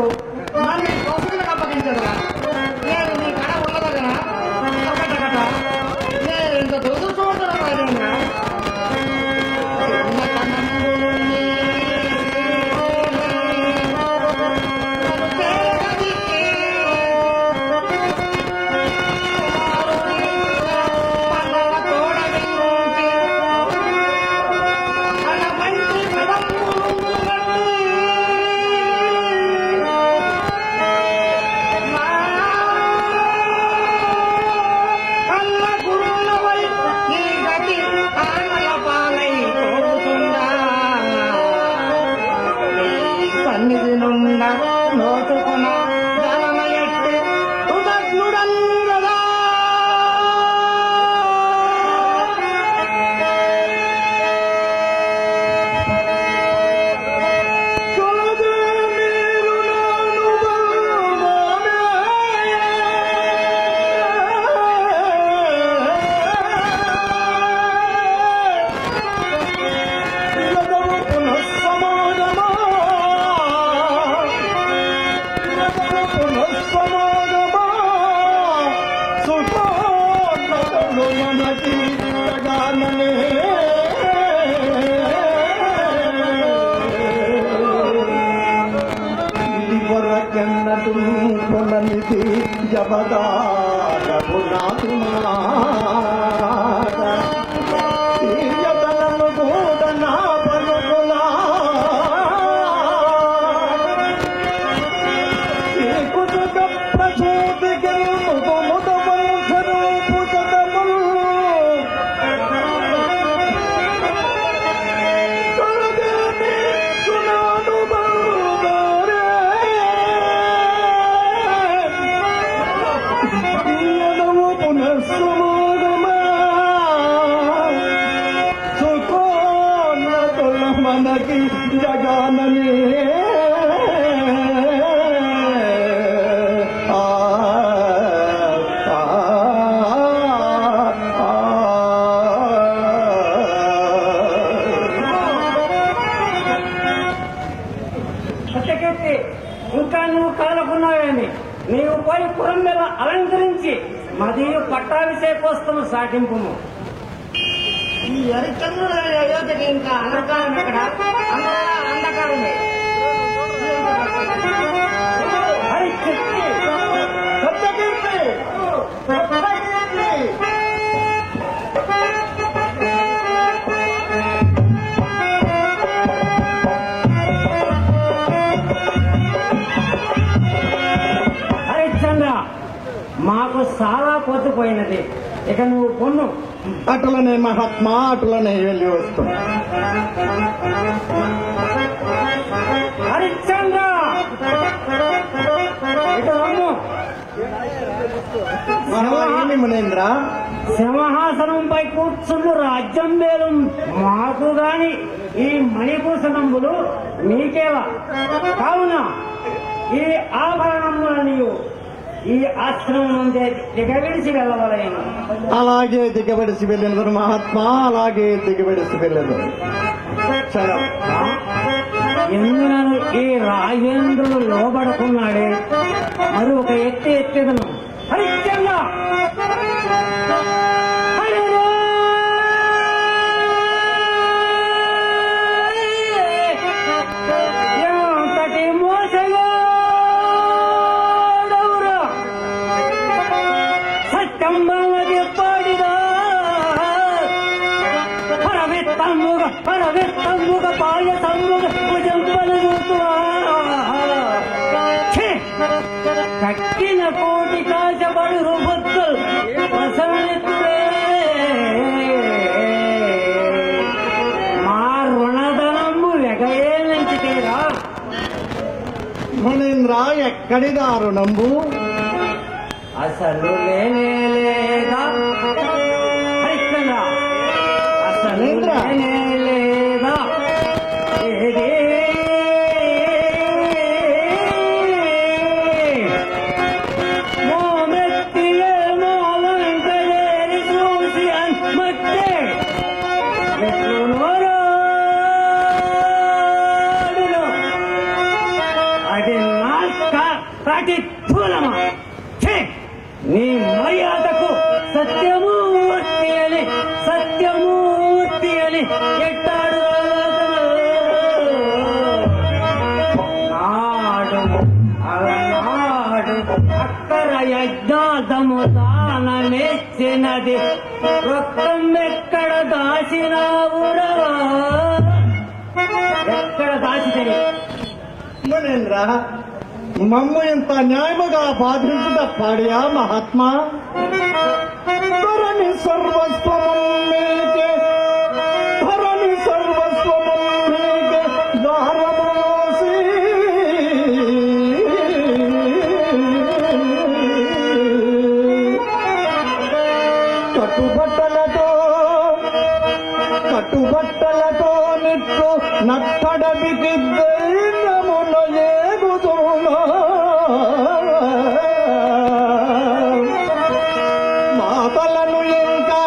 మళ్ళీ కౌసులకు అప్పగించదురా. నేను నీ కళ ఉన్నదగరా ఒకట కథ నేను ఇంత దురదృష్టవంతురా. నోటుకున్న జలమయట్టి కృతజ్ఞుడంగదా. కొలనిది జబదాను కూడా నా పలుకులా కుటుక ప్రసూతికి ముద వంశరూపు సదములు మనకి జగానని సత్యకీర్తి, ఇంకా నువ్వు కాలకున్నావేమి? నీవు పోయి పురం మీద అలంకరించి మరియు పట్టాభిషేకోత్సవం సాటింపుము. ఈ హరిశ్చంద్రుడు అయోధ్యకి ఇంకా అంధకారం ఎక్కడ? అంధకారమే. హరికీర్తి, సత్యకీర్తి, హరిశ్చంద్ర, మాకు చాలా పొద్దుపోయినది. ఇక నువ్వు పొన్ను. అటులనే మహాత్మా, అటులనే వెళ్ళి వస్తుంది. హరిశ్చంద్ర, ఇక రమ్ము. ఏమి మునేంద్ర? సింహాసనంపై కూర్చుండు రాజ్యం మేలు మాకు గాని ఈ మణిభూషణములు మీకేవా? కావున ఈ ఆభరణముల నీవు ఈ ఆశ్రమం నుండి దిగవిడిచి వెళ్ళవలేను. అలాగే దిగబడిసి వెళ్ళినరు మహాత్మా, అలాగే దిగబడిసి వెళ్ళదు. ఎందునను ఈ రాజేంద్రుడు లోబడుకున్నాడే, మరి ఒక ఎత్తెదను. హరిశ్చంద్ర, హరి పరవిత్తముగ పాయసముగ భుజంబలుతువా కక్కిన కోటి కాశపడు రుబుద్ధులు ప్రసన్నితుడే మా రుణధనము వెగయే నుంచి తీరా. మునీంద్ర ఎక్కడి దారుణంబు? అసలు లేదా హరిశ్చంద్ర, అసలు లేదా మోమెత్తియే మోవంకలేని చూసి అన్మట్టే ఎట్లు నోరాడును అది నా కాటి స్థూలమా? నీ మర్యాదకు సత్యమూర్తి అని ఎట్టాడు నాడు అలనాడు అక్కర యజ్ఞాదము దానమెచ్చినది రొక్కం ఎక్కడ దాచినావురా? ఎక్కడ దాచితే మునీంద్ర మమ్ము ఇంత న్యాయముగా బాధించుట పాడియా మహాత్మా? ధరణి సర్వస్వము మీకే, ధరణి సర్వస్వము మీకే దారమోసి కట్టుబట్టలతో నిట్టు నక్కడబికి దైర్యమున ఏగుతున్నా మాతలను ఇంకా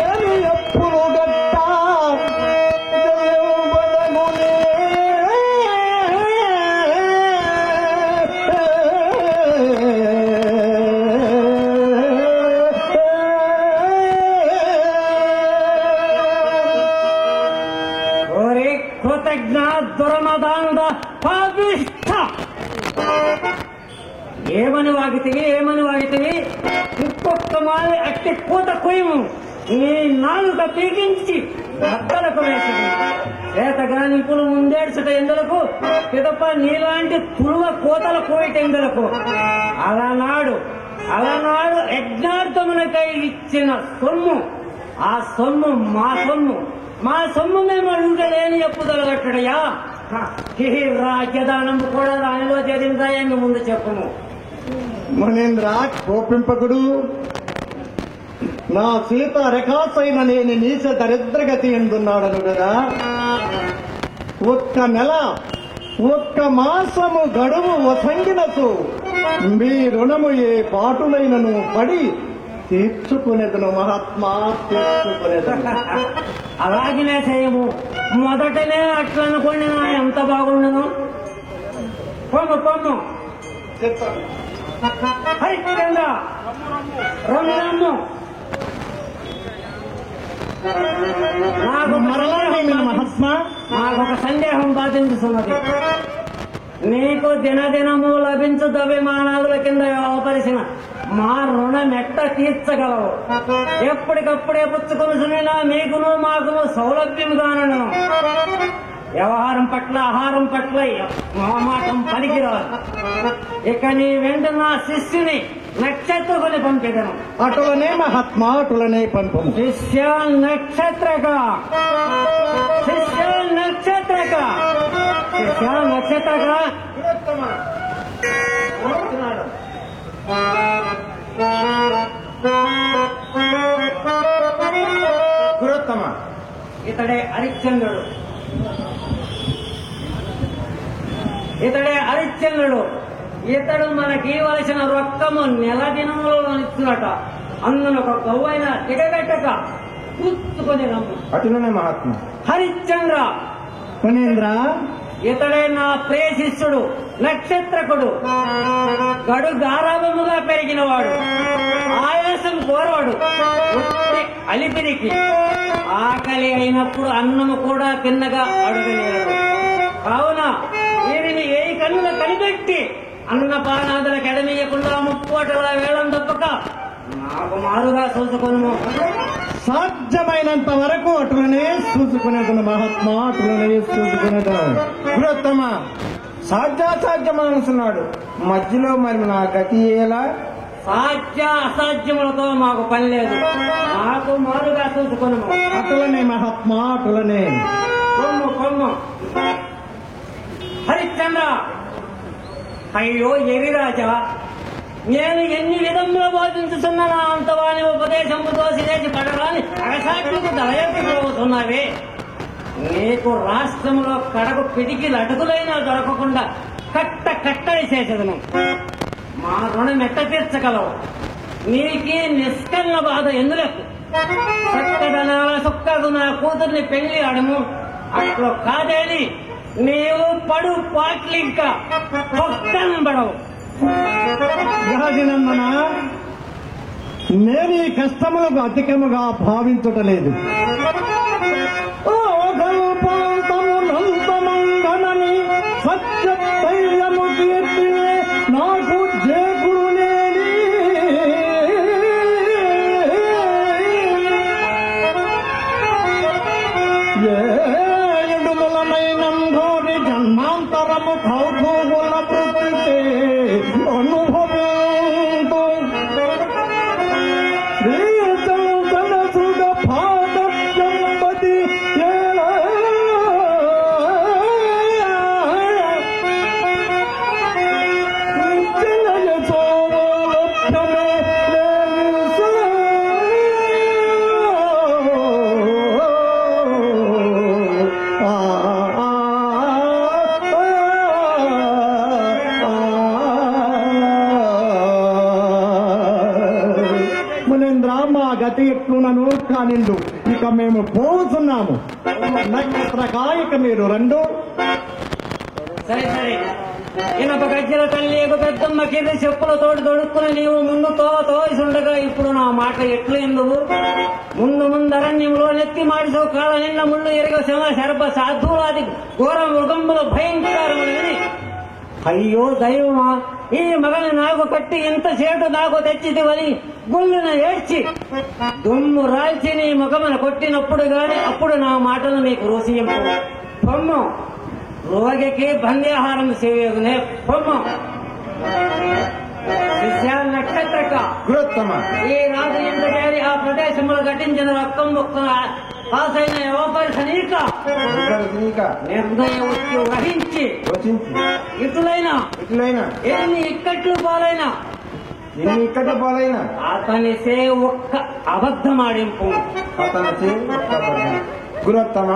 ఏమి ఎప్పుడు గట్టా జయబడగునే కృతజ్ఞ దురమదాంద పాపిష్ఠ. ఏమని వాగితివి ఇంకొక్క మాది అట్టి పూత కొయ్యము నీ నాలుక పీకించి బద్దలకు వేసది చేతగానింపులు ముందేడ్చుట ఎందులకు పిదప నీలాంటి తులువ కోతల కోయట ఎందులకు? అలనాడు యజ్ఞార్థములకై ఇచ్చిన సొమ్ము ఆ సొమ్ము మా సొమ్ము మేము అడుగులేని ఎప్పుదలగట్టడయా? రాజ్యదానము కూడా దానిలో చేరిందాయని ముందు చెప్పుము. మునీంద్ర కోపింపకుడు. నా సీత రేఖాసైన నేను నీచ దరిద్రగతి ఎందున్నాడను కదా. ఒక్క నెల ఒక్క మాసము గడువు వసంగినసు మీ రుణము ఏ పాటులైనను పడి తీర్చుకునేదను మహాత్మా, తీర్చుకునేదను. అలాగనే చేయము. మొదటనే అట్లనుకోండి నా ఎంత బాగుండను. పొమ్ము హరిశ్చంద్ర రమ్ము. నాకొక సందేహం బాధించుతున్నది. నీకు దినదినము లభించు ద్రవ్యమానాదుల కింద వ్యవహరిసిన మా రుణం ఎట్ట తీర్చగలవు? ఎప్పటికప్పుడే పుచ్చుకొనుసునిలా మీకును మాకును సౌలభ్యంగాను. వ్యవహారం పట్ల ఆహారం పట్ల మొహమాటం పనికిరాదు. ఇక నీ వెంట నా శిష్యుని నక్షత్రకుని పంపిదను. అటులనే మహాత్మా, అటులనే పంపము. శిష్య నక్షత్రక పురోత్తమ, ఇతడే హరిశ్చంద్రుడు. ఇతడు మనకి ఇవ్వవలసిన రొక్కము నెల దినములలో ఇస్తున్నట. అందులో ఒక గవ్వైన దిగగట్టక కూర్చుకొని రమ్ము. అటులనే మహాత్మ. హరిశ్చంద్ర మునీంద్ర ఇతడే నా ప్రియ శిష్యుడు నక్షత్రకుడు. గడు గారాభముగా పెరిగినవాడు. ఆయాసం కోరవాడు. అలిపిరికి ఆకలి అయినప్పుడు అన్నము కూడా తిన్నగా అడుగలేడు. కావున వీరిని ఏ కన్నుల కనిపెట్టి అన్నపానాదులకు ఎడమీయకుండా ముప్పోటల వేళం తప్పక నాకు మారుగా చూసుకును. సాధ్యమైనంత వరకు అటులనే చూసుకునేదను మహాత్మా, అటులనే చూసుకునేదను. గురుత్తమ, సాధ్యాసాధ్యం అనుకున్నాడు, మధ్యలో మరి నా గతి ఎలా? సాధ్య అసాధ్యములతో మాకు పని లేదు, నాకు మారుగా చూసుకును. అటులనే మహాత్మా, అటులనే. కొమ్ము కొమ్ము. హరిశ్చంద్ర, అయ్యో ఎరిరాజా, నేను ఎన్ని విధములు బోధించుతున్నా నా అంతవాని ఉపదేశము దోసిదేసి పడరాని అగసాట్లకు దళయకపోతున్నావే. నీకు రాష్ట్రంలో కడకు పిడికి అటుకులైనా దొరకకుండా కట్టడి చేసేదను. మా రుణం ఎట్ట తీర్చగలవు? నీకి నిష్కరణ బాధ ఎందులకు? చక్కదనాల సుక్కకు నా కూతుర్ని పెళ్లి అడము, అట్లా కాదేని నీవు పడు పాటలింకా పక్కన పడవు. గహదినందన, నేను ఈ కష్టములకు అధికముగా భావించుటలేదు. నంతమంగనని సత్యము కీర్తి నాకు జేకుడు నేని ఏడుములమైనందోని జన్మాంతరము కౌతూహల వృత్తి అనుభవంతో శ్రీచంతనసుగ పాదపతి గతి ఎట్లునను కానిండు. ఇక మేము పోతున్నాము. నక్షత్ర కాయక మీరు రెండు. సరే సరే, ఇనప గజ్జల తల్లి పెద్దమ్మ కింద చెప్పుల తోటి తొడుక్కుని నీవు ముందు తోసుండగా ఇప్పుడు నా మాట ఎట్లు ఎందుకు? ముందు అరణ్యంలో నెత్తి మాడిసో కాళ్ళ నిండా ముళ్ళు ఎరగ శమ శర్భ సాధువులాది ఘోర మృగంలో భయంకరమని. అయ్యో దైవమా, ఈ మగని నాకు కట్టి ఇంత చేటు నాకు తెచ్చిదివని గుళ్ళున ఏడ్చి దుమ్ము రాల్చి నీ మగమను కొట్టినప్పుడు గాని అప్పుడు నా మాటలు నీకు రుసియింపు. పొమ్ము, రోగికి బంద్యాహారం సేవనే పొమ్ము. విషయాల నక్షత్రక ఈ రాజు ఇంత చేరి ఆ ప్రదేశంలో ఘటించిన రక్తం మొక్కన పాసైన వ్యవపరిశనీక నిర్ణయం వహించి ఇటులైనా ఎన్ని ఇక్కట్లు పాలైనా అతని సే ఒక్క అబద్ధమాడింపు. గురుత్తమ,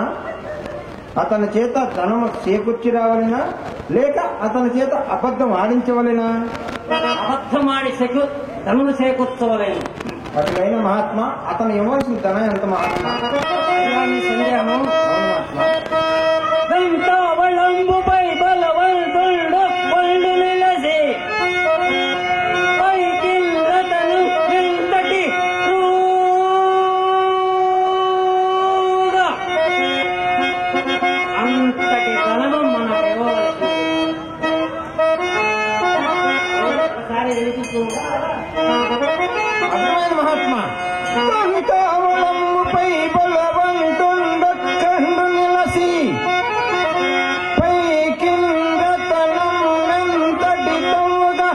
అతని చేత ధనము చేకూర్చి రావాలినా లేక అతని చేత అబద్ధం ఆడించవలెనా? అబద్ధమాడి ధనము చేకూర్చవలేను. అట్లైన మహాత్మా, అతను ఇవ్వాల్సిన ధనం ఎంత మహాత్మా? సందేహము దంతావళంబుపై బలవంతుడు పండు నిలసి పైకిందతను ఎంతటి అంతటి ధనము మనకు ఇవ్వవలసింది. ఒకసారి మహాత్మా, దంతావళంబుపై బలవంతుండొక్కండు నిలసి పైకిందతనంతటి తోగా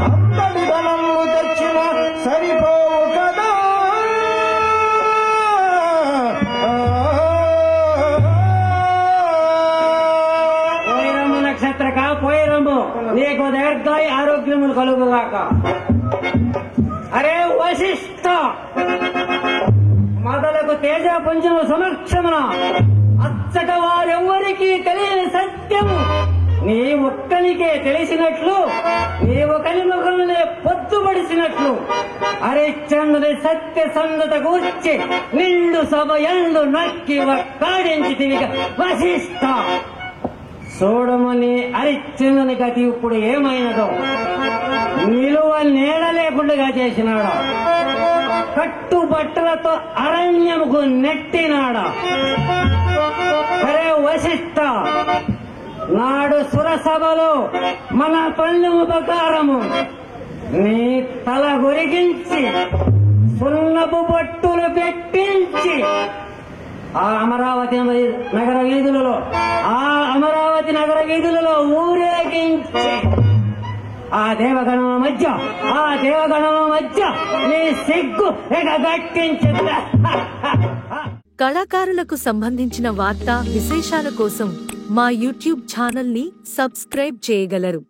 అంతటి ధనము తెచ్చిన సరిపోవు కదా. నక్షత్రక పోయిరమ్ము, నీకు దీర్ఘాయి ఆరోగ్యములు కలుగుగాక. అరే వశిష్ఠ, మొదలకు తేజపుంజము సమక్షమున అచ్చట వారెవ్వరికీ తెలియని సత్యము నీ ఒక్కనికే తెలిసినట్లు, నీవు కలిముఖమునే పొద్దుపడిసినట్లు హరిశ్చంద్రుని సత్య సంగత కూర్చి నిండు సభ ఎండు నక్కి ఒక్కాడించితివిగా వశిష్ఠ. చూడమని హరిశ్చంద్రుని గతి ఇప్పుడు ఏమైనదో, నిలువ నీడ లేకుండా చేసినాడు. కట్టుబట్టలతో అరణ్యముకు నెట్టినాడా? అరే వశిష్ఠ, నాడు సురసభలో మన పల్లెము ప్రకారము నీ తల గొరిగించి సున్నపు బట్టులు పెట్టించి ఆ అమరావతి నగర వీధులలో ఊరేగించి ఆ దేవగణముల మధ్య నీ సిగ్గు ఎగగట్టించింది. కళాకారులకు సంబంధించిన వార్తా విశేషాల కోసం మా యూట్యూబ్ ఛానల్ ని సబ్స్క్రైబ్ చేయగలరు.